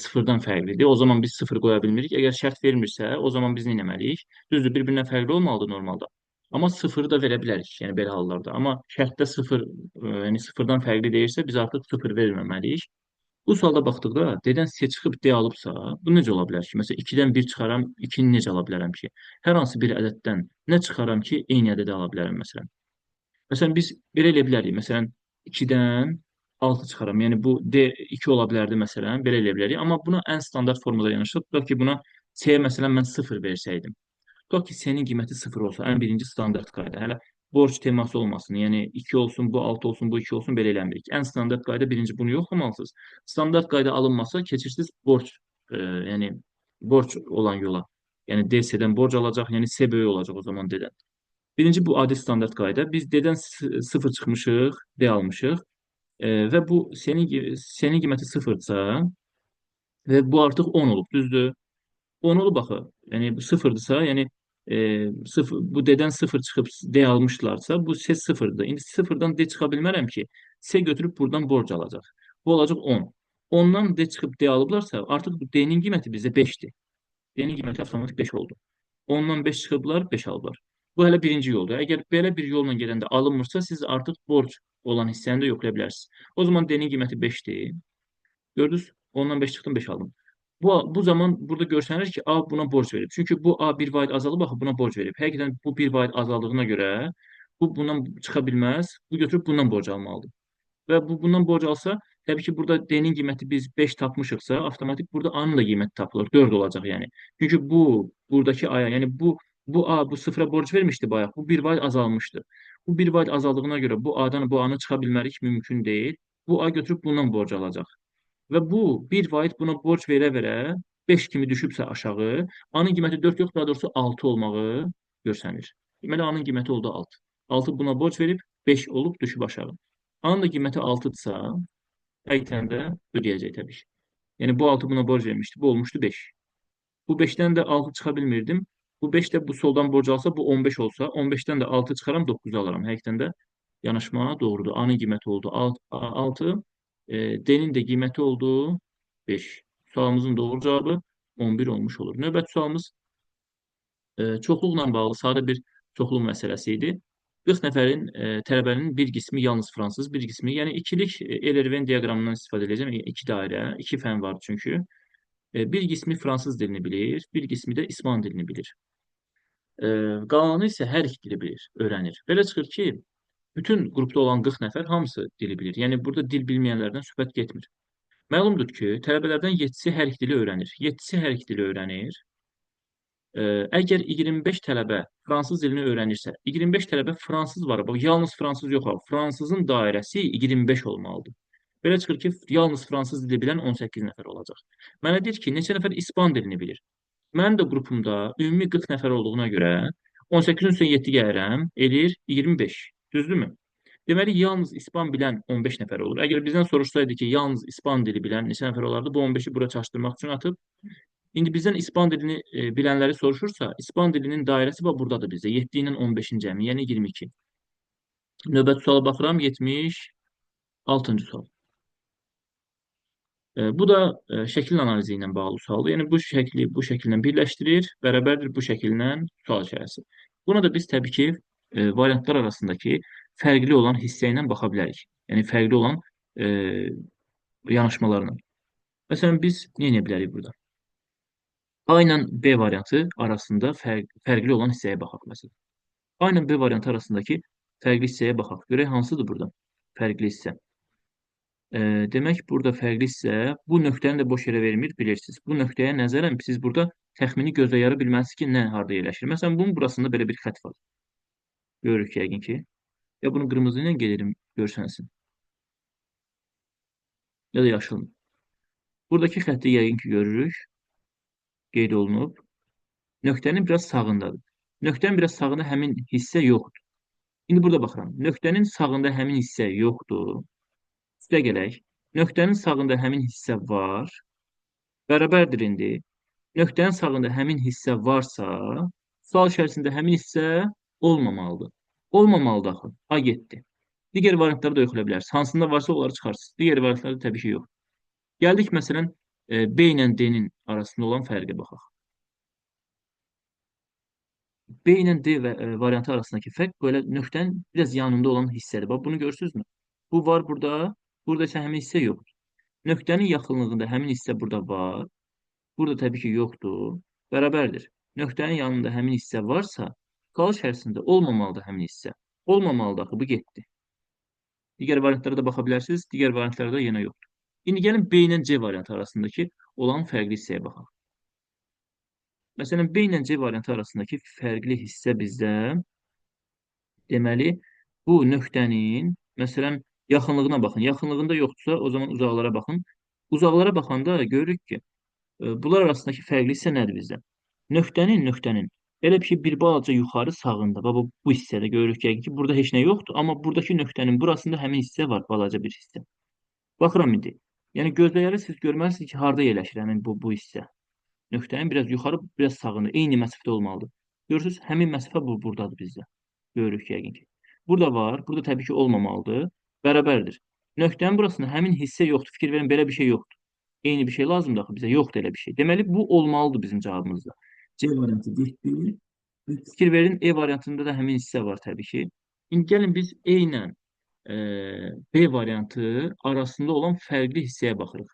sıfırdan fərqlidir. O zaman biz sıfır qoya bilmirik. Əgər şərt vermirsə, o zaman biz nə etməliyik? Düzdür, bir-birindən fərqli olmalıdır normalda. Amma sıfırı da verə bilərik, yəni belə hallarda. Amma şərtdə sıfır, yəni sıfırdan fərqli deyirsə, biz artıq sıfır verməməliyik. Bu sualda baxdıqda D-dən C çıxıb D alıbsa, bu necə ola bilər ki? Məsələn, 2-dən 1 çıxaram, 2-ni necə ala bilərəm ki? Hər hansı bir ədəddən nə çıxaram ki, eyni ədədi ala bilərəm məsələn? Məsələn, biz belə eləyə bilərik. Məsələn, 2-dən 6 çıxaram. Yəni bu D 2 ola bilərdi məsələn, belə eləyə bilərik. Amma buna ən standart formada yanaşırıq. Tutaq ki, buna C-yə məsələn mən 0 versəydim. Tutaq ki, C-nin qiyməti 0 olsa, ən birinci standart qayda. Hələ borc teması olmasın. Yəni 2 olsun, bu 6 olsun, bu 2 olsun, belə eləmirik. Ən standart qayda birinci bunu yoxlamalısınız. Standart qayda alınmasa keçirsiniz borc, yəni borc olan yola. Yəni D C-dən borc alacaq, yəni C böyük olacaq o zaman D-dən. Birinci bu adi standart qayda. Biz D-dən 0 çıxmışıq, D almışıq. Və bu C-nin qiyməti 0-dırsa və bu artıq 10 olub, düzdür? 10 olub axı. Yəni bu 0-dırsa, yəni 0, bu D-dən 0 çıxıb D almışlarsa, bu C 0-dır. İndi 0-dan D çıxa bilmərəm ki, C götürüb buradan borc alacaq. Bu olacaq 10. 10-dan D çıxıb D alıblarsa, artıq bu D-nin qiyməti bizdə 5-dir. D-nin qiyməti avtomatik 5 oldu. 10-dan 5 çıxıblar, 5 alıblar. Bu hələ birinci yoldur. Əgər belə bir yolla gedəndə alınmırsa, siz artıq borc olan hissəni də yoxlaya bilərsiniz. O zaman D-nin qiyməti 5-dir. Gördünüz? 10-dan 5 çıxdım, 5 aldım. Bu zaman burada görsənir ki, A buna borc verib. Çünki bu A bir vaid azalıb, axı buna borc verib. Həqiqətən bu bir vaid azaldığına görə bu bundan çıxa bilməz. Bu götürüb bundan borc almalıdır. Və bundan borc alsa, təbii ki, burada D-nin qiyməti biz 5 tapmışıqsa, avtomatik burada A-nın da qiyməti tapılır. 4 olacaq yəni. Çünki buradakı A-ya, yəni bu A bu sıfıra borc vermişdi bayaq. Bu bir vaid azalmışdı. Bu bir vaid azaldığına görə bu A-dan bu A-nı çıxa bilmərik, mümkün deyil. Bu A götürüb bundan borc alacaq. Və bu bir vaid buna borc verə-verə 5 kimi düşübsə aşağı, A-nın qiyməti 4 yox, daha doğrusu 6 olmağı görsənir. Deməli, A-nın qiyməti oldu 6. 6 buna borc verib 5 olub düşüb aşağı. A-nın da qiyməti 6-dırsa, həqiqətən də ödəyəcək təbii ki. Yəni bu 6 buna borc vermişdi, bu olmuşdu 5. Bu 5'ten de 6 çıkabilmirdim. Bu 5 de bu soldan borc alsa bu 15 olsa 15'ten de 6 çıkaram 9 alaram. Həqiqətən də yanaşma doğrudur. A'nın qiyməti oldu 6. D'nin de qiyməti oldu 5. Sualımızın doğru cevabı 11 olmuş olur. Növbəti sualımız çoxluqla bağlı sadə bir çoxluq məsələsi idi. 40 nəfərin tələbənin bir qismi yalnız fransız, bir qismi, yəni ikilik Elerven diaqramından istifadə edəcəm. İki dairə, iki fən var çünki. Bir qismi fransız dilini bilir, bir qismi də ispan dilini bilir. Qalanı isə hər iki dili bilir, öyrənir. Belə çıxır ki, bütün qrupda olan 40 nəfər hamısı dili bilir. Yəni burada dil bilməyənlərdən söhbət getmir. Məlumdur ki, tələbələrdən 7-si hər iki dili öyrənir. 7-si hər iki dili öyrənir. Əgər 25 tələbə fransız dilini öyrənirsə, 25 tələbə fransız var. Bax, yalnız fransız yox, ha. Fransızın dairəsi 25 olmalıdır. Belə çıxır ki, yalnız fransız dili bilən 18 nəfər olacaq. Mənə deyir ki, neçə nəfər ispan dilini bilir? Mənim də qrupumda ümumi 40 nəfər olduğuna görə 18-in üstünə 7 gəlirəm, eləyir 25. Düzdürmü? Deməli, yalnız ispan bilən 15 nəfər olur. Əgər bizdən soruşsaydı ki, yalnız ispan dili bilən neçə nəfər olardı, bu 15-i bura çaşdırmaq üçün atıb. İndi bizdən ispan dilini bilənləri soruşursa, ispan dilinin dairəsi bax buradadır bizdə. 7 ilə 15-in cəmi, yəni 22. Növbəti suala baxıram, 76-cı sual. Bu da şəkil analizi ilə bağlı sualdır. Yəni bu şəkli bu şəkillə birləşdirir, bərabərdir bu şəkillə sual içərisi. Buna da biz təbii ki, variantlar arasındakı fərqli olan hissə ilə baxa bilərik. Yəni fərqli olan e, yanaşmalarla. Məsələn, biz nə edə bilərik burada? A ilə B variantı arasında fərqli olan hissəyə baxaq məsələn. A ilə B variantı arasındakı fərqli hissəyə baxaq. Görək hansıdır burada fərqli hissə? Demək, burada fərqli hissə bu nöqtəni də boş yerə vermir, bilirsiniz. Bu nöqtəyə nəzərən siz burada təxmini gözlə yara bilməlisiniz ki, nə harda yerləşir. Məsələn, bunun burasında belə bir xətt var. Görürük yəqin ki. Ya bunu qırmızı ilə gedirim, görsənsin. Ya da yaşıl. Buradakı xətti yəqin ki, görürük. Qeyd olunub. Nöqtənin biraz sağındadır. Nöqtənin biraz sağında həmin hissə yoxdur. İndi burada baxıram. Nöqtənin sağında həmin hissə yoxdur. Üstə gələk. Nöqtənin sağında həmin hissə var. Bərabərdir indi. Nöqtənin sağında həmin hissə varsa, sual içərisində həmin hissə olmamalıdır. Olmamalıdır axı. A getdi. Digər variantları da yoxlaya bilərsiniz. Hansında varsa onları çıxarsınız. Digər variantlarda təbii ki, yox. Gəldik məsələn B ilə D-nin arasında olan fərqə baxaq. B ilə D variantı arasındakı fərq belə nöqtənin biraz yanında olan hissədir. Bax, bunu görürsünüzmü? Bu var burada. Burada isə həmin hissə yoxdur. Nöqtənin yaxınlığında həmin hissə burada var. Burada təbii ki, yoxdur. Bərabərdir. Nöqtənin yanında həmin hissə varsa, sual içərisində olmamalıdır həmin hissə. Olmamalıdır axı, bu getdi. Digər variantlara da baxa bilərsiniz. Digər variantlarda yenə yoxdur. İndi gəlin B ilə C variantı arasındakı olan fərqli hissəyə baxaq. Məsələn, B ilə C variantı arasındakı fərqli hissə bizdə deməli, bu nöqtənin, məsələn, yaxınlığına baxın. Yaxınlığında yoxdursa, o zaman uzaqlara baxın. Uzaqlara baxanda görürük ki, bunlar arasındakı fərqli hissə nədir bizdə? Nöqtənin elə bir ki, bir balaca yuxarı sağında. Bax, bu hissədə görürük ki, burada heç nə yoxdur, amma buradakı nöqtənin burasında həmin hissə var, balaca bir hissə. Baxıram indi. Yəni gözləyəri siz görməlisiniz ki, harda yerləşir həmin bu hissə. Nöqtənin biraz yuxarı, biraz sağında, eyni məsafədə olmalıdır. Görürsünüz, həmin məsafə buradadır bizdə. Görürük ki, yəqin ki. Burada var, burada təbii ki, olmamalıdır. Bərabərdir. Nöqtənin burasında həmin hissə yoxdur. Fikir verin, belə bir şey yoxdur. Eyni bir şey lazımdır axı bizə, yoxdur elə bir şey. Deməli, bu olmalıdır bizim cavabımızda. C variantı getdi. Fikir verin, E variantında da həmin hissə var təbii ki. İndi gəlin biz E ilə B variantı arasında olan fərqli hissəyə baxırıq.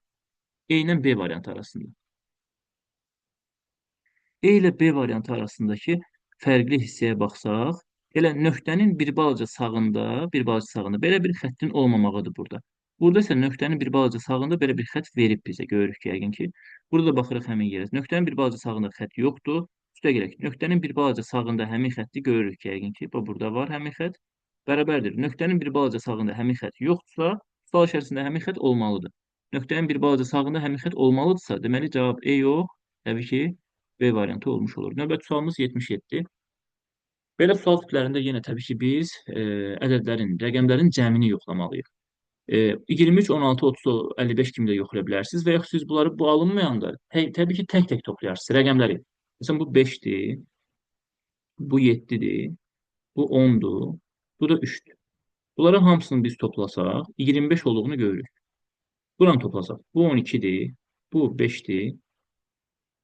E ilə B variantı arasında. E ilə B variantı arasındakı fərqli hissəyə baxsaq, elə nöqtənin bir balaca sağında belə bir xəttin olmamağıdır burada. Burada isə nöqtənin bir balaca sağında belə bir xətt verib bizə. Görürük ki, yəqin ki, burada da baxırıq həmin yerə. Nöqtənin bir balaca sağında xətt yoxdur. Üstə gələk. Nöqtənin bir balaca sağında həmin xətti görürük ki, yəqin ki, burada var həmin xətt. Bərabərdir. Nöqtənin bir balaca sağında həmin xətt yoxdursa, sual içərisində həmin xətt olmalıdır. Nöqtənin bir balaca sağında həmin xətt olmalıdırsa, deməli cavab E yox, təbii ki, B variantı olmuş olur. Növbəti sualımız 77. Belə sual tiplərində yenə təbii ki, biz ədədlərin, rəqəmlərin cəmini yoxlamalıyıq. 23, 16, 30, 55 kimi də yoxlaya bilərsiniz və yaxud siz bunları bu alınmayanda təbii ki, tək-tək toplayarsınız rəqəmləri. Məsələn, bu 5-dir, bu 7-dir, bu 10-dur, bu da 3-dür. Bunların hamısını biz toplasaq, 25 olduğunu görürük. Buranı toplasaq, bu 12-dir, bu 5-dir,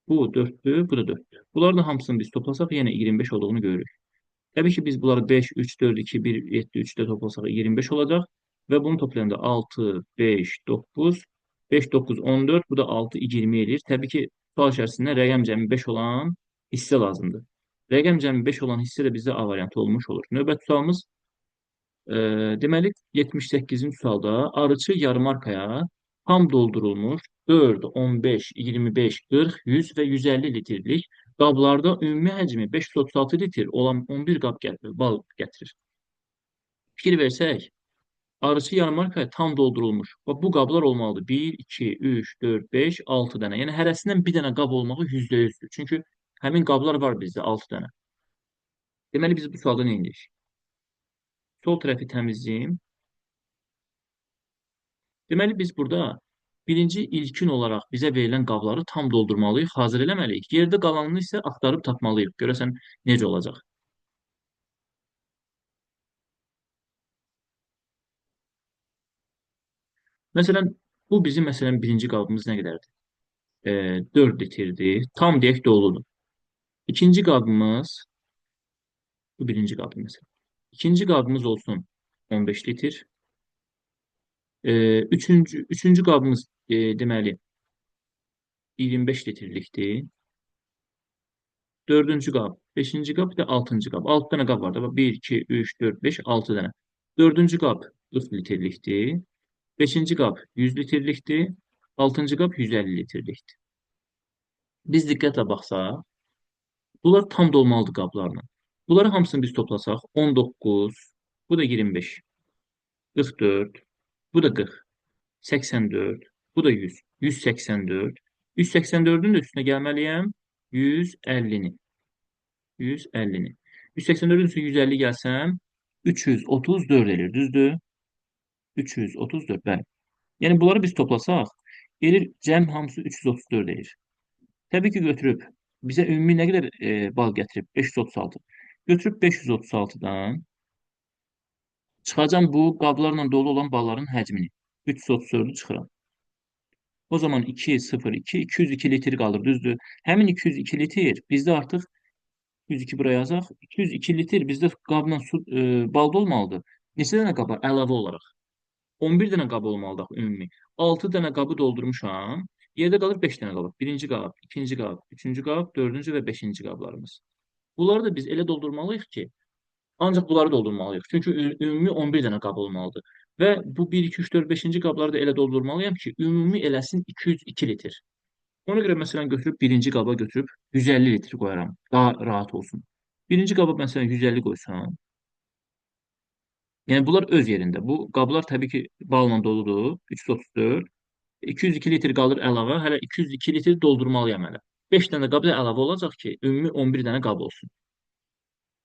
bu 4'tü, bu da 4'tü. Bunların da hamısını biz toplasaq yenə 25 olduğunu görürük. Təbii ki, biz bunları 5, 3, 4, 2, 1, 7, 3'də toplasaq 25 olacaq və bunu toplayanda 6, 5, 9, 5, 9, 14, bu da 6, 20 edir. Təbii ki, sual içərisində rəqəm cəmi 5 olan hissə lazımdır. Rəqəm cəmi 5 olan hissə də bizdə A variantı olmuş olur. Növbəti sualımız deməli 78-ci sualda arıçı yarmarkaya tam doldurulmuş 4, 15, 25, 40, 100 və 150 litrlik qablarda ümumi həcmi 536 litr olan 11 qab bal gətirir. Fikir versək, arıçı yarmarkaya tam doldurulmuş. Bax, bu qablar olmalıdır. 1, 2, 3, 4, 5, 6 dənə. Yəni hərəsindən bir dənə qab olmağı %100'dür. Çünki həmin qablar var bizdə 6 dənə. Deməli biz bu sualda nə edirik? Sol tərəfi təmizləyim. Deməli biz burada birinci ilkin olaraq bizə verilən qabları tam doldurmalıyıq, hazır eləməliyik. Yerdə qalanını isə axtarıb tapmalıyıq. Görəsən necə olacaq? Məsələn, bu bizim birinci qabımız nə qədərdir? 4 litrdir. Tam deyək doludur. İkinci qabımız, bu birinci qabımız məsələn. İkinci qabımız olsun 15 litr. Üçüncü qabımız deməli 25 litrlikdir. Dördüncü qab, beşinci qab, bir də altıncı qab. 6 dənə qab var da. 1, 2, 3, 4, 5, 6 dənə. Dördüncü qab 40 litrlikdir. Beşinci qab 100 litrlikdir. Altıncı qab 150 litrlikdir. Biz diqqətlə baxsaq, bunlar tam dolmalıdır qablarla. Bunları hamısını biz toplasaq, 19, bu da 25, 44, bu da 40, 84, bu da 100, 184. 184'ün də üstünə gəlməliyəm 150'ni. 150'ni. 184'ün üstüne 150 gelsem 334 edir, düzdür? 334, bəli. Yəni bunları biz toplasaq, gelir cəm hamısı 334 edir. Təbii ki, götürüb bizə ümumi nə qədər bal gətirib? 536. Götürüb 536'dan çıxacam bu qablarla dolu olan balların həcmini. 334'ü çıxıram. O zaman 2, 0, 2, 202 litr qalır, düzdür? Həmin 202 litr bizdə artıq 102 buraya yazaq. 202 litr bizdə qabla balda olmalıdır. Neçə dənə qaba əlavə olaraq? 11 dənə qab olmalıdır ümumi. 6 dənə qabı doldurmuşam. Yerdə qalır 5 dənə qab. Birinci qab, ikinci qab, üçüncü qab, dördüncü və beşinci qablarımız. Bunları da biz elə doldurmalıyıq ki, ancaq bunları doldurmalıyıq. Çünki ümumi 11 dənə qab olmalıdır. Və bu 1, 2, 3, 4, 5-ci qabları da elə doldurmalıyam ki, ümumi eləsin 202 litr. Ona görə məsələn götürüb birinci qaba götürüb 150 litr qoyaram. Daha rahat olsun. Birinci qaba məsələn 150 qoysam, yəni bunlar öz yerində. Bu qablar təbii ki, balla doludur. 334. 202 litr qalır əlavə. Hələ 202 litr doldurmalıyam hələ. 5 dənə qab da əlavə olacaq ki, ümumi 11 dənə qab olsun.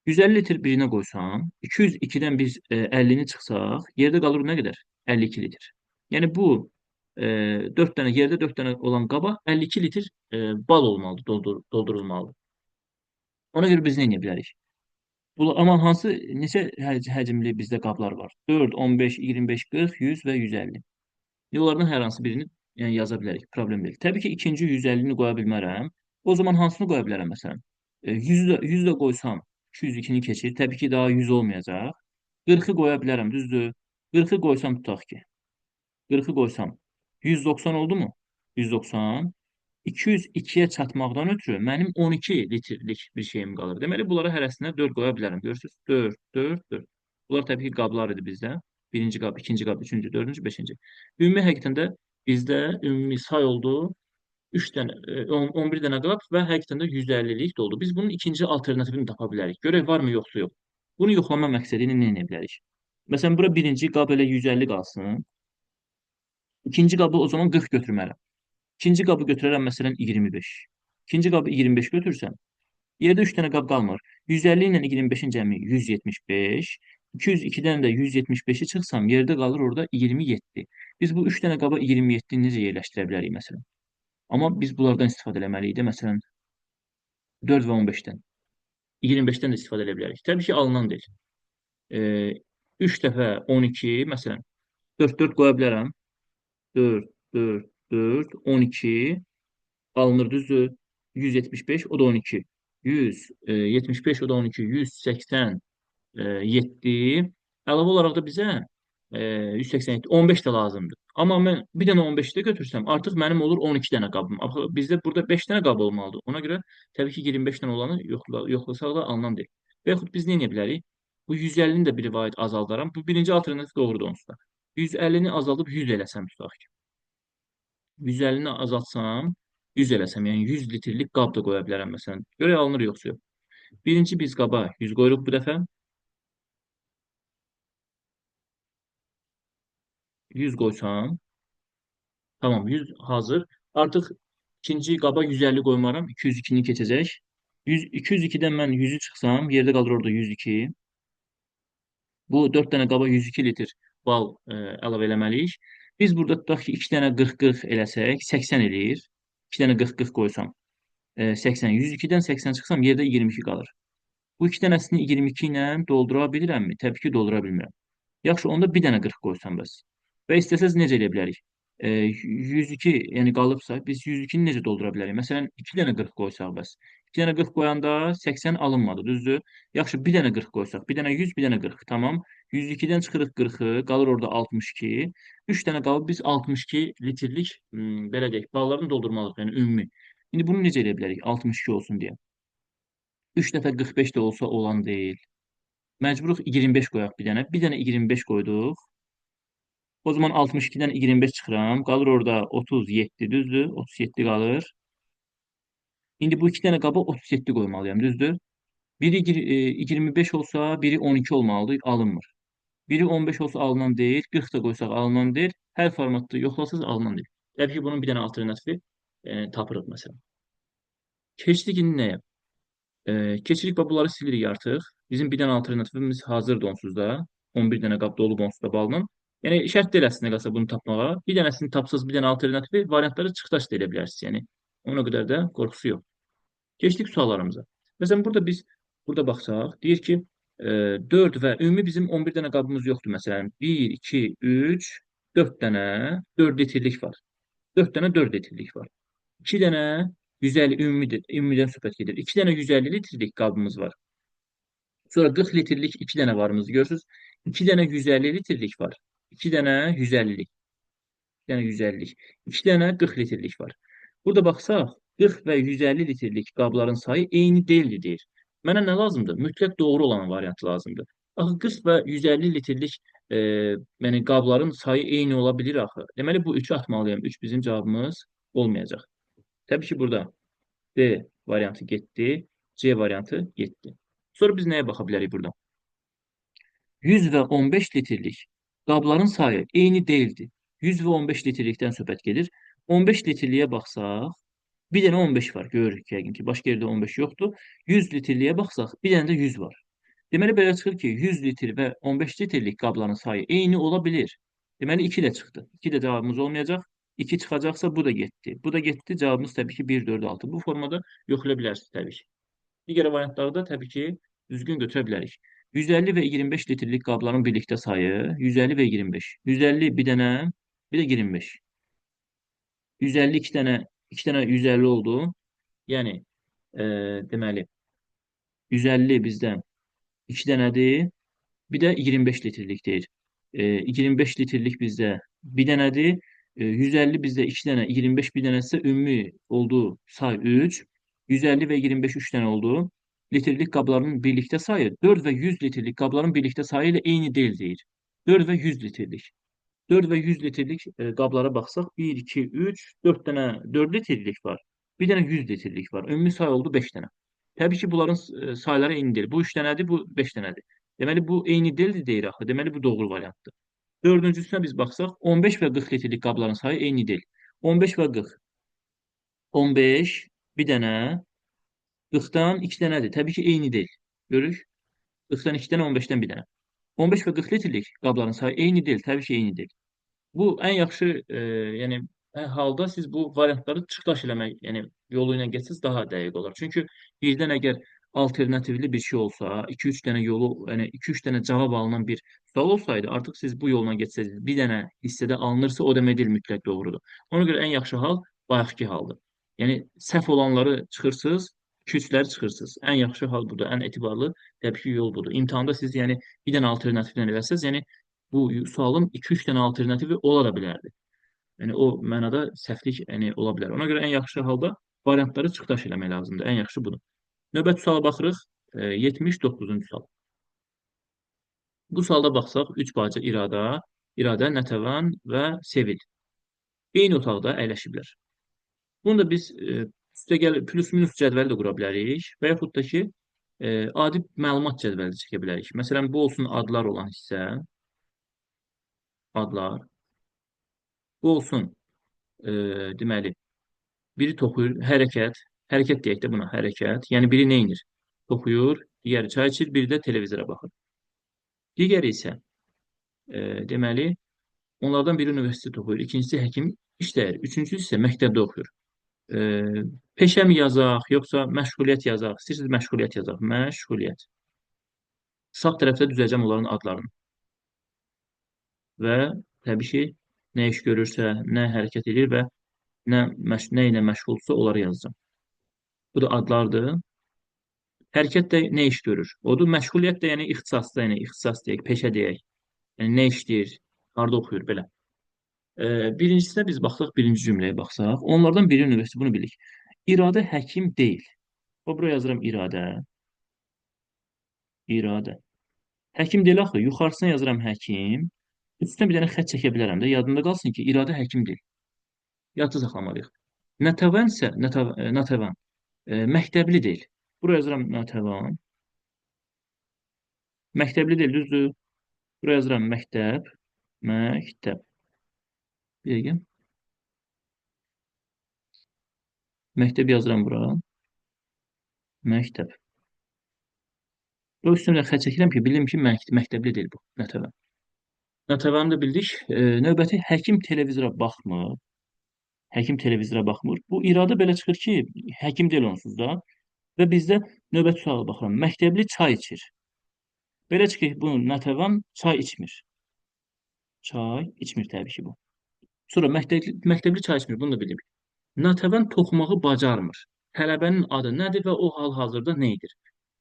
150 litr birinə qoysam, 202-dən biz 50-ni çıxsaq, yerdə qalır nə qədər? 52 litr. Yəni bu 4 dənə yerdə 4 dənə olan qaba 52 litr bal olmalıdır, doldurulmalıdır. Ona görə biz nə edə bilərik? Amma hansı neçə həcmli bizdə qablar var? 4, 15, 25, 40, 100 və 150. Yollardan hər hansı birini yəni yaza bilərik, problem deyil. Təbii ki, ikinci 150-ni qoya bilmərəm. O zaman hansını qoya bilərəm məsələn? 100 də qoysam 202-ni keçir. Təbii ki, daha 100 olmayacaq. 40-ı qoya bilərəm, düzdür? 40-ı qoysam tutaq ki. 40-ı qoysam 190 oldu mu? 190. 202-yə çatmaqdan ötürü mənim 12 litrlik bir şeyim qalır. Deməli, bunlara hərəsinə 4 qoya bilərəm. Görürsünüz? 4, 4, 4. Bunlar təbii ki, qablar idi bizdə. Birinci qab, ikinci qab, üçüncü, dördüncü, beşinci. Ümumi həqiqətən də bizdə ümumi say oldu 3 dənə, 11 dənə qab və həqiqətən də 150-lik də oldu. Biz bunun ikinci alternativini tapa bilərik. Görək varmı, yoxsa yox. Bunu yoxlama məqsədi ilə nə edə bilərik? Məsələn, bura birinci qab elə 150 qalsın. İkinci qabı o zaman 40 götürmərəm. İkinci qabı götürərəm məsələn 25. İkinci qabı 25 götürsəm, yerdə 3 dənə qab qalmır. 150 ilə 25-in cəmi 175. 202-dən də 175-i çıxsam, yerdə qalır orada 27. Biz bu 3 dənə qaba 27-ni necə yerləşdirə bilərik məsələn? Amma biz bunlardan istifadə etməliyik də, məsələn 4 və 15-dən. 25-dən də istifadə edə bilərik. Təbii ki, alınan deyil. E, 3 dəfə 12, məsələn 4 qoya bilərəm. 4, 4, 4, 12 alınır, düzdür? 175, o da 12. 175, o da 12. 187. Əlavə olaraq da bizə 187, 15 də lazımdır. Amma mən bir dənə 15 də götürsəm, artıq mənim olur 12 dənə qabım. Axı bizdə burada 5 dənə qab olmalıdır. Ona görə təbii ki, 25 dənə olanı yoxlasaq da alınan deyil. Və yaxud biz nə edə bilərik? Bu 150-ni də bir rivayət azaldaram. Bu birinci alternativ doğrudur onsuz da. 150-ni azaldıb 100 eləsəm tutaq ki. 150-ni azaltsam, 100 eləsəm, yəni 100 litrlik qab da qoya bilərəm məsələn. Görək alınır yoxsa yox. Birinci biz qaba 100 qoyuruq bu dəfə. 100 qoysam, tamam 100 hazır. Artıq ikinci qaba 150 qoymaram, 202-ni keçəcək. 100, 202-dən mən 100-ü çıxsam, yerdə qalır orada 102. Bu 4 dənə qaba 102 litr bal əlavə eləməliyik. Biz burada tutaq ki, 2 dənə 40-40 eləsək, 80 eləyir. 2 dənə 40-40 qoysam, 80. 102-dən 80 çıxsam, yerdə 22 qalır. Bu iki dənəsini 22 ilə doldura bilirəmmi? Təbii ki, doldura bilmirəm. Yaxşı, onda bir dənə 40 qoysam bəs. Və istəsəz necə edə bilərik? 102, yəni qalıbsa, biz 102-ni necə doldura bilərik? Məsələn, 2 dənə 40 qoysaq bəs. 2 dənə 40 qoyanda 80 alınmadı, düzdür? Yaxşı, bir dənə 40 qoysaq, bir dənə 100, bir dənə 40. Tamam. 102-dən çıxırıq 40-ı, qalır orada 62. 3 dənə qalıb biz 62 litrlik, belə deyək, ballarını doldurmalıyıq, yəni ümumi. İndi bunu necə edə bilərik? 62 olsun deyə. 3 dəfə 45 də olsa olan deyil. Məcburuq 25 qoyaq bir dənə. Bir dənə 25 qoyduq. O zaman 62-dən 25 çıxıram. Qalır orada 37, düzdür? 37 qalır. İndi bu iki dənə qaba 37 qoymalıyam, düzdür? Biri 25 olsa, biri 12 olmalıdır, alınmır. Biri 15 olsa alınan deyil, 40 da qoysaq alınan deyil. Hər formatda yoxlasınız alınan deyil. Təbii ki, bunun bir dənə alternatifi tapırıq məsələn. Keçdik indi nəyə? Keçirik və bunları silirik artıq. Bizim bir dənə alternativimiz hazırdır onsuz da. 11 dənə qab dolub onsuz da balla. Yəni şərt deyil əslində qalsa bunu tapmağa. Bir dənəsini tapsaz bir dənə alternativi variantları çıxdaş da edə bilərsiniz. Yəni ona qədər də qorxusu yox. Keçdik suallarımıza. Məsələn burada biz burada baxsaq, deyir ki 4 və ümumi bizim 11 dənə qabımız yoxdur. Məsələn 1, 2, 3, 4 dənə 4 litrlik var. 4 dənə 4 litrlik var. 2 dənə 150 ümumidir. Ümumidən söhbət gedir. 2 dənə 150 litrlik qabımız var. Sonra 40 litrlik 2 dənə varımızı görürsünüz. 2 dənə 150 litrlik var. 2 dənə 150-lik. 2 dənə 150-lik. 2 dənə 40 litrlik var. Burada baxsaq, 40 və 150 litrlik qabların sayı eyni deyildi deyir. Mənə nə lazımdır? Mütləq doğru olan variant lazımdır. Axı 40 və 150 litrlik yəni qabların sayı eyni ola bilir axı. Deməli bu 3-ü atmalıyam. 3 bizim cavabımız olmayacaq. Təbii ki, burada D variantı getdi, C variantı getdi. Sonra biz nəyə baxa bilərik burada? 100 və 15 litrlik qabların sayı eyni deyildi. 100 və 15 litrlikdən söhbət gedir. 15 litrliyə baxsaq, bir dənə 15 var. Görürük yəqin ki, başqa yerdə 15 yoxdur. 100 litrliyə baxsaq, bir dənə də 100 var. Deməli, belə çıxır ki, 100 litr və 15 litrlik qabların sayı eyni ola bilir. Deməli, 2 də çıxdı. 2 də cavabımız olmayacaq. 2 çıxacaqsa bu da getdi. Bu da getdi. Cavabımız təbii ki 1, 4, 6. Bu formada yoxlaya bilərsiniz təbii ki. Digər variantları da təbii ki düzgün götürə bilərik. 150 və 25 litrlik qabların birlikdə sayı 150 və 25. 150 bir dənə, bir də 25. 150 2 dənə 150 oldu. Yəni deməli 150 bizdən 2 dənədir. Bir də 25 litrlik deyir. 25 litrlik bizdə bir dənədir. 150 bizdə 2 dənə, 25 bir dənəsə ümumi olduğu say 3. 150 və 25 3 dənə oldu. Litrlik qabların birlikdə sayı 4 və 100 litrlik qabların birlikdə sayı ilə eyni deyil deyir. 4 və 100 litrlik. 4 və 100 litrlik qablara baxsaq 1, 2, 3, 4 dənə 4 litrlik var. Bir dənə 100 litrlik var. Ümumi say oldu 5 dənə. Təbii ki, bunların sayları eyni deyil. Bu 3 dənədir, bu 5 dənədir. Deməli, bu eyni deyildir deyir axı. Deməli, bu doğru variantdır. Dördüncüsünə biz baxsaq, 15 və 40 litrlik qabların sayı eyni deyil. 15 və 40. 15 bir dənə, 40-dan 2 dənədir. Təbii ki, eyni deyil. Görürük. 40-dan 2 dənə, 15-dən bir dənə. 15 və 40 litrlik qabların sayı eyni deyil. Təbii ki, eyni deyil. Bu ən yaxşı, yəni halda siz bu variantları çıxdaş eləmək, yəni yolu ilə getsəz daha dəqiq olar. Çünki birdən əgər alternativli bir şey olsa, 2-3 dənə yolu, yəni 2-3 dənə cavab alınan bir sual olsaydı, artıq siz bu yolla getsəz, bir dənə hissədə alınırsa, o demək deyil mütləq doğrudur. Ona görə ən yaxşı hal bayaqki haldır. Yəni səhv olanları çıxırsınız, 2-3-ləri çıxırsınız. Ən yaxşı hal budur, ən etibarlı təbii ki, yol budur. İmtahanda siz yəni bir dənə alternativlə eləsəz, yəni bu sualın 2-3 dənə alternativi ola da bilərdi. Yəni o mənada səhvlik yəni ola bilər. Ona görə ən yaxşı halda variantları çıxdaş eləmək lazımdır. Ən yaxşı budur. Növbəti suala baxırıq. 79-cu sual. Bu sualda baxsaq 3 bacı İradə, Nətəvan və Sevil eyni otaqda əyləşiblər. Bunu da biz üstəgəl plus-minus cədvəli də qura bilərik və yaxud da ki, adi məlumat cədvəli də çəkə bilərik. Məsələn, bu olsun adlar olan hissə, adlar. Bu olsun, deməli, biri toxuyur, hərəkət deyək də buna, hərəkət. Yəni biri neynir? Toxuyur, digəri çay içir, biri də televizora baxır. Digəri isə, deməli, onlardan biri universitet oxuyur, ikincisi həkim işləyir, üçüncüsü isə məktəbdə oxuyur. E, Peşə mi yazaq, yoxsa məşğuliyyət yazaq? İstəyirsiniz məşğuliyyət yazaq. Məşğuliyyət. Sağ tərəfdə düzəcəm onların adlarını. Və təbii ki, nə iş görürsə, nə hərəkət edir və nə ilə məşğulsa onları yazacağım. Bu da adlardır. Hərəkət də nə iş görür? Odur. Məşğuliyyət də yəni ixtisasda, yəni ixtisas deyək, peşə deyək. Yəni nə işləyir, harda oxuyur belə. Birincisinə biz baxsaq, birinci cümləyə baxsaq, onlardan biri universitet, bunu bilik. İradə həkim deyil. O, buraya yazıram İradə. İradə. Həkim deyil axı, yuxarısına yazıram həkim. Üstünə bir dənə xətt çəkə bilərəm də, yadında qalsın ki, İradə həkim deyil. Yadda saxlamalıyıq. Natəvan isə, Natəvan, məktəbli deyil. Buraya yazıram Natəvan. Məktəbli deyil, düzdür. Buraya yazıram məktəb. Məktəb. Bir dəqiqə. Məktəb yazıram bura. Məktəb. O üstündə xətt çəkirəm ki, bilim ki, məktəbli deyil bu. Natəvan. Natəvanı da bildik. Növbəti həkim televizora baxmır. Həkim televizora baxmır. Bu iradə belə çıxır ki, həkim deyil onsuz da. Və bizdə növbəti suala baxıram. Məktəbli çay içir. Belə çıxır ki, bu Natəvan çay içmir. Çay içmir təbii ki bu. Sonra məktəbli çay içmir. Bunu da bilirik. Natəvan toxumağı bacarmır. Tələbənin adı nədir və o hal-hazırda nə edir?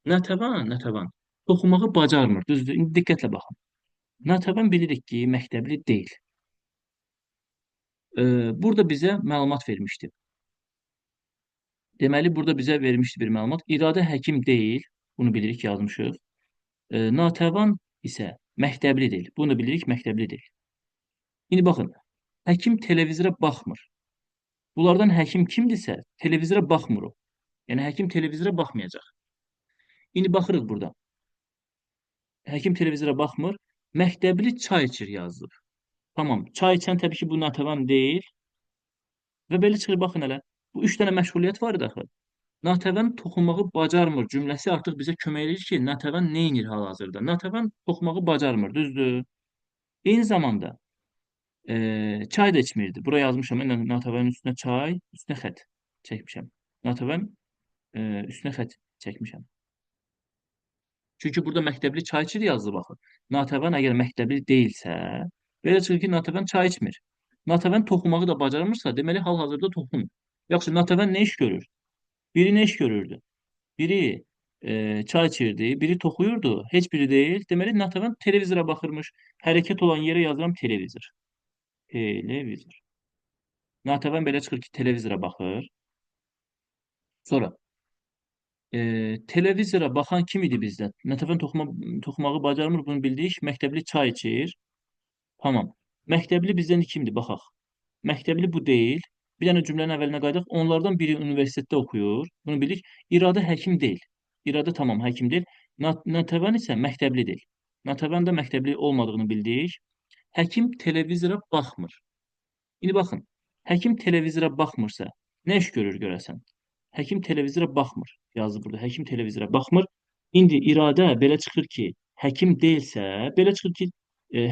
Natəvan toxumağı bacarmır. Düzdür? İndi diqqətlə baxın. Natəvan bilirik ki, məktəbli deyil. Burada bizə məlumat vermişdi. Deməli, burada bizə vermişdi bir məlumat. İradə həkim deyil. Bunu bilirik, yazmışıq. Natəvan isə məktəbli deyil. Bunu da bilirik, məktəbli deyil. İndi baxın, həkim televizora baxmır. Bunlardan həkim kimdirsə, televizora baxmır o. Yəni, həkim televizora baxmayacaq. İndi baxırıq burada. Həkim televizora baxmır. Məktəbli çay içir yazılıb. Tamam, çay içən təbii ki, bu Natəvan deyil. Və belə çıxır, baxın hələ. Bu 3 dənə məşğuliyyət var idi axı. Natəvan toxumağı bacarmır cümləsi artıq bizə kömək edir ki, Natəvan neynir hal-hazırda? Natəvan toxumağı bacarmır, düzdür? Eyni zamanda çay da içmirdi. Buraya yazmışam. Mən Natəvanın üstünə çay, üstünə xətt çəkmişəm. Natəvan üstünə xətt çəkmişəm. Çünki burada məktəbli çay içir yazılıb axı. Natəvan əgər məktəbli deyilsə, belə çıxır ki, Natəvan çay içmir. Natəvan toxumağı da bacarmırsa, deməli hal-hazırda toxumur. Yaxşı, Natəvan nə iş görür? Biri nə iş görürdü? Biri çay içirdi, biri toxuyurdu, heç biri deyil. Deməli, Natəvan televizora baxırmış. Hərəkət olan yerə yazıram televizor. Televizor. Natəvan belə çıxır ki, televizora baxır. Sonra televizora baxan kim idi bizdə? Natəvan toxumağı bacarmır, bunu bildik. Məktəbli çay içir. Tamam. Məktəbli bizdən kimdir? Baxaq. Məktəbli bu deyil. Bir dənə cümlənin əvvəlinə qayıdaq. Onlardan biri universitetdə oxuyur. Bunu bildik. İradə həkim deyil. İradə tamam həkim deyil. Natəvan isə məktəbli deyil. Natəvan da məktəbli olmadığını bildik. Həkim televizora baxmır. İndi baxın, həkim televizora baxmırsa, nə iş görür görəsən? Həkim televizora baxmır. Yazdı burada. Həkim televizora baxmır. İndi iradə belə çıxır ki, həkim deyilsə, belə çıxır ki,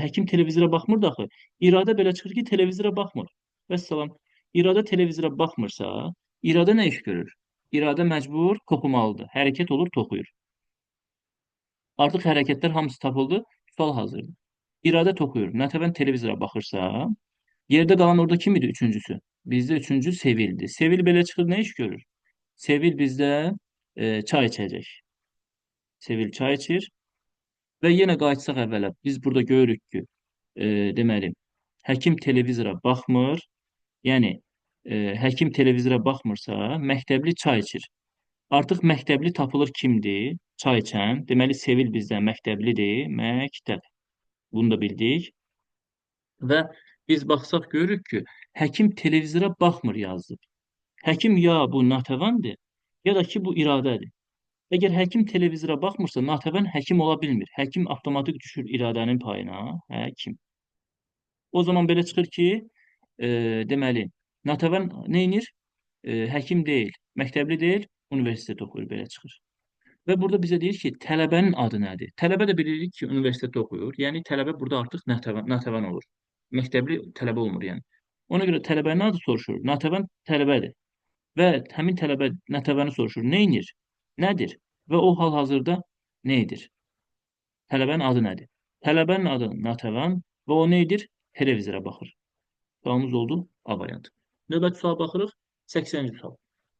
həkim televizora baxmır da axı. İradə belə çıxır ki, televizora baxmır. Vəssalam. İradə televizora baxmırsa, iradə nə iş görür? İradə məcbur toxumalıdır. Hərəkət olur, toxuyur. Artıq hərəkətlər hamısı tapıldı, sual hazırdır. İradə toxuyur. Natəvan televizora baxırsa, yerdə qalan orada kim idi üçüncüsü? Bizdə üçüncü Sevil'di. Sevil belə çıxır, nə iş görür? Sevil bizdə çay içəcək. Sevil çay içir və yenə qayıtsaq əvvələ. Biz burada görürük ki, deməli, həkim televizora baxmır. Yəni, həkim televizora baxmırsa, məktəbli çay içir. Artıq məktəbli tapılır kimdir? Çay içən. Deməli, Sevil bizdə məktəblidir. Məktəb. Bunu da bildik. Və biz baxsaq görürük ki, həkim televizora baxmır yazdı. Həkim ya bu Natəvandır, ya da ki bu iradədir. Əgər həkim televizora baxmırsa, Natəvan həkim ola bilmir. Həkim avtomatik düşür iradənin payına. Həkim. O zaman belə çıxır ki, deməli, Natəvan neynir? Həkim deyil, məktəbli deyil, universitet oxuyur, belə çıxır. Və burada bizə deyir ki, tələbənin adı nədir? Tələbə də bilirik ki, universitetdə oxuyur. Yəni tələbə burada artıq Natəvan olur. Məktəbli tələbə olmur yəni. Ona görə tələbənin adı soruşur. Natəvan tələbədir. Və həmin tələbə Natəvanı soruşur. Nə edir? Nədir? Və o hal-hazırda nə edir? Tələbənin adı nədir? Tələbənin adı Natəvan və o nə edir? Televizora baxır. Sualımız oldu A variantı. Növbəti suala baxırıq. 80-ci sual.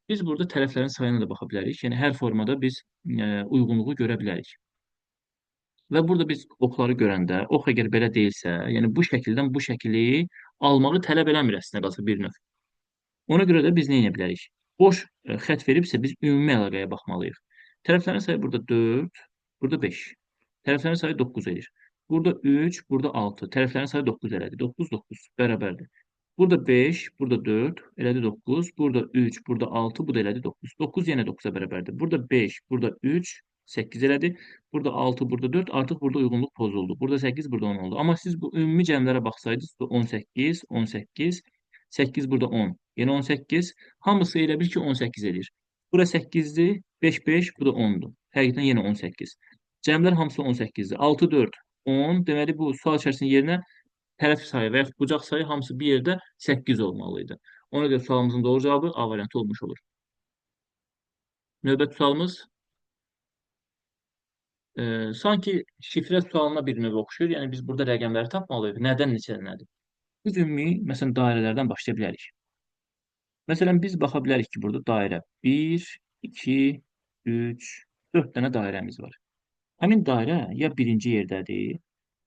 Biz burada tərəflərin sayına da baxa bilərik. Yəni hər formada biz uyğunluğu görə bilərik. Və burada biz oxları görəndə, ox əgər belə deyilsə, yəni bu şəkildən bu şəkili almağı tələb eləmir əslində qalsa bir növ. Ona görə də biz nə edə bilərik? Boş xətt veribsə biz ümumi əlaqəyə baxmalıyıq. Tərəflərin sayı burada 4, burada 5. Tərəflərin sayı 9 edir. Burada 3, burada 6. Tərəflərin sayı 9 elədi. 9, 9 bərabərdir. Burada 5, burada 4, elədi 9. Burada 3, burada 6, bu da elədi 9. 9 yenə 9-a bərabərdir. Burada 5, burada 3, 8 elədi. Burada 6, burada 4, artıq burada uyğunluq pozuldu. Burada 8, burada 10 oldu. Amma siz bu ümumi cəmlərə baxsaydınız, 18, 18, 8 burada 10. Yəni 18. Hamısı elə bil ki 18 edir. Bura 8-dir. 5, 5. Bu da 10-dur. Həqiqətən yenə 18. Cəmlər hamısı 18-dir. 6, 4, 10. Deməli bu sual içərisinin yerinə tərəf sayı və yaxud bucaq sayı hamısı bir yerdə 8 olmalıydı. Ona görə sualımızın doğru cavabı A variantı olmuş olur. Növbəti sualımız sanki şifrə sualına bir növ oxşuyur. Yəni biz burada rəqəmləri tapmalıyıq. Nədən neçədənədir? Biz ümumi, məsələn, dairələrdən başlaya bilərik. Məsələn, biz baxa bilərik ki, burada dairə 1, 2, 3, 4 dənə dairəmiz var. Həmin dairə ya birinci yerdədir,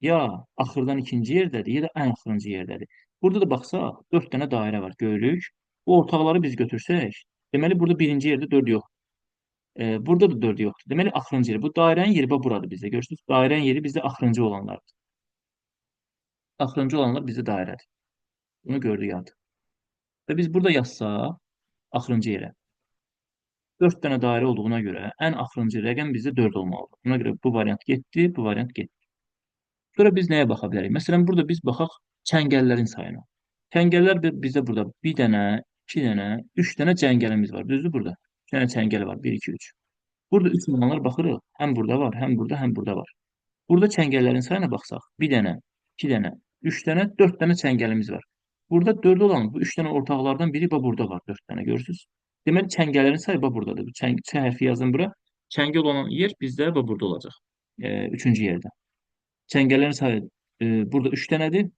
ya axırdan ikinci yerdədir, ya da ən axırıncı yerdədir. Burada da baxsaq, 4 dənə dairə var, görürük. Bu ortaqları biz götürsək, deməli burada birinci yerdə 4 yox. Burada da 4 yoxdur. Deməli axırıncı yer. Bu dairənin yeri buradır bizdə. Görürsünüz, dairənin yeri bizdə axırıncı olanlardır. Axırıncı olanlar bizdə dairədir. Bunu gördük artıq. Və biz burada yazsaq, axırıncı yerə. 4 dənə dairə olduğuna görə ən axırıncı rəqəm bizdə 4 olmalıdır. Buna görə bu variant getdi, bu variant getdi. Sonra biz nəyə baxa bilərik? Məsələn, burada biz baxaq çəngəllərin sayına. Çəngəllər bizdə burada 1 dənə, 2 dənə, 3 dənə çəngəlimiz var. Düzdür burada? 2 dənə çəngəl var. 1, 2, 3. Burada 3 olanlar baxırıq. Həm burada var, həm burada, həm burada var. Burada çəngəllərin sayına baxsaq, 1 dənə, 2 dənə, 3 dənə, 4 dənə çəngəlimiz var. Burada 4 olan bu 3 dənə ortaqlardan biri burada var, 4 dənə görürsünüz. Deməli çəngəllərin sayı buradadır. Bu Ç hərfi yazın bura. Çəngəl olan yer bizdə burada olacaq. Üçüncü yerdə. Çəngəllərin sayı burada 3 dənədir.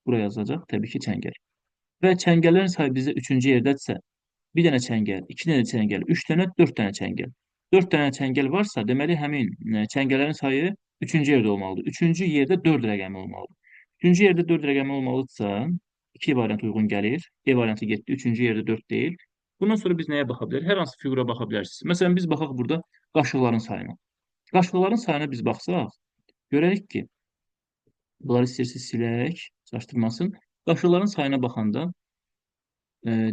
Bura yazacaq təbii ki çəngəl. Və çəngəllərin sayı bizdə üçüncü yerdədirsə, bir dənə çəngəl, 2 dənə çəngəl, 3 dənə, 4 dənə çəngəl. 4 dənə çəngəl varsa, deməli həmin çəngəllərin sayı üçüncü yerdə olmalıdır. Üçüncü yerdə 4 rəqəmi olmalıdır. Üçüncü yerdə 4 rəqəmi olmalıdırsa, 2 variant uyğun gəlir. D variantı getdi. Üçüncü yerdə 4 deyil. Bundan sonra biz nəyə baxa bilərik? Hər hansı fiqura baxa bilərsiniz. Məsələn, biz baxaq burada qaşıqların sayına. Qaşıqların sayına biz baxsaq, görərik ki, bunları istəyirsiniz silək, çaşdırmasın. Qaşıqların sayına baxanda,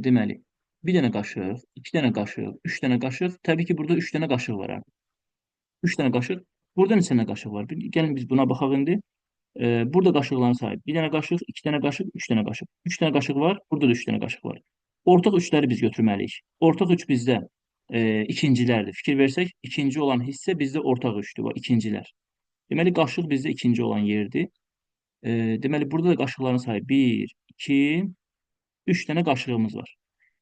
deməli, bir dənə qaşıq, iki dənə qaşıq, üç dənə qaşıq. Təbii ki, burada üç dənə qaşıq var. Üç dənə qaşıq. Burada neçə dənə qaşıq var? Gəlin biz buna baxaq indi. Burada qaşıqların sayı. Bir dənə qaşıq, iki dənə qaşıq, üç dənə qaşıq. Üç dənə qaşıq var. Burada da üç dənə qaşıq var. Ortaq üçləri biz götürməliyik. Ortaq üç bizdə ikincilərdir. Fikir versək, ikinci olan hissə bizdə ortaq üçdür. Bax, ikincilər. Deməli, qaşıq bizdə ikinci olan yerdir. Deməli, burada da qaşıqların sayı 1, 2, 3 dənə qaşığımız var.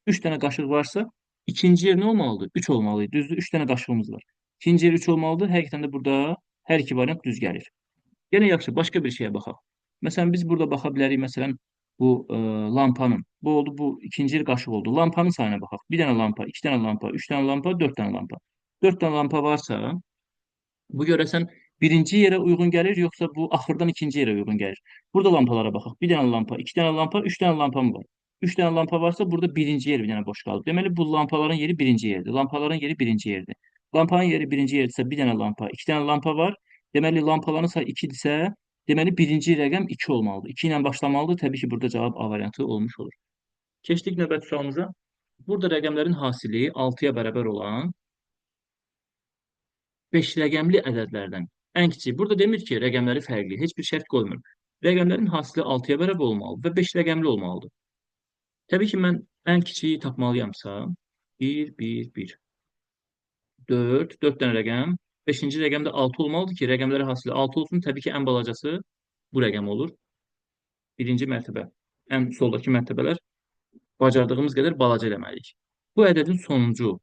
3 dənə qaşıq varsa, ikinci yer nə olmalıdır? 3 olmalıdır. Düzdür, 3 dənə qaşığımız var. İkinci yer 3 olmalıdır. Həqiqətən də burada hər iki variant düz gəlir. Yenə yaxşı, başqa bir şeyə baxaq. Məsələn, biz burada baxa bilərik, məsələn, bu lampanın. Bu oldu, bu ikinci qaşıq oldu. Lampanın sayına baxaq. Bir dənə lampa, iki dənə lampa, üç dənə lampa, dörd dənə lampa. Dörd dənə lampa varsa, bu görəsən birinci yerə uyğun gəlir, yoxsa bu axırdan ikinci yerə uyğun gəlir? Burada lampalara baxaq. Bir dənə lampa, iki dənə lampa, üç dənə lampam var. Üç dənə lampa varsa, burada birinci yer bir dənə boş qalıb. Deməli, bu lampaların yeri birinci yerdir. Lampaların yeri birinci yerdir. Lampanın yeri birinci yerdirsə, bir dənə lampa, iki dənə lampa var. Deməli, lampaların sayı 2-dirsə, deməli, birinci rəqəm 2 olmalıdır. 2 ilə başlamalıdır. Təbii ki, burada cavab A variantı olmuş olur. Keçdik növbəti sualımıza. Burada rəqəmlərin hasili 6-ya bərabər olan 5 rəqəmli ədədlərdən ən kiçik. Burada demir ki, rəqəmləri fərqli. Heç bir şərt qoymur. Rəqəmlərin hasili 6-ya bərabər olmalı və 5 rəqəmli olmalıdır. Təbii ki, mən ən kiçiyi tapmalıyamsa, 1, 1, 1, 4, 4 dənə rəqəm. 5-ci rəqəm də 6 olmalıdır ki, rəqəmləri hasili 6 olsun. Təbii ki, ən balacası bu rəqəm olur. Birinci mərtəbə. Ən soldakı mərtəbələr bacardığımız qədər balaca eləməliyik. Bu ədədin sonuncu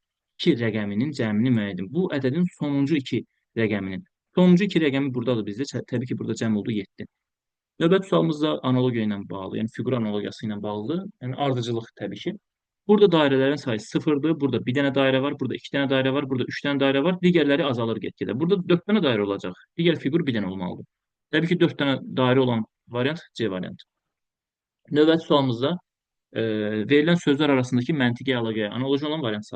2 rəqəminin cəmini müəyyən edin. Bu ədədin sonuncu 2 rəqəminin. Sonuncu 2 rəqəmi buradadır bizdə. Təbii ki, burada cəm oldu 7. Növbəti sualımız da analogiya ilə bağlı, yəni fiqur analogiyası ilə bağlıdır. Yəni ardıcıllıq təbii ki. Burada dairələrin sayı 0-dır. Burada bir dənə dairə var, burada 2 dənə dairə var, burada 3 dənə dairə var. Digərləri azalır get-gedə. Burada 4 dənə dairə olacaq. Digər fiqur bir dənə olmalıdır. Təbii ki, 4 dənə dairə olan variant C variantı. Növbəti sualımızda verilən sözlər arasındakı məntiqi əlaqəyə analoji olan variant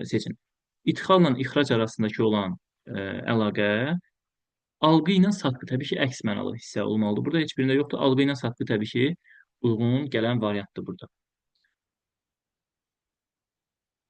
seçin. İdxalla ixrac arasındakı olan əlaqə alqı ilə satqı təbii ki, əks mənalı hissə olmalıdır. Burada heç birində yoxdur. Alqı ilə satqı təbii ki, uyğun gələn variantdır burada.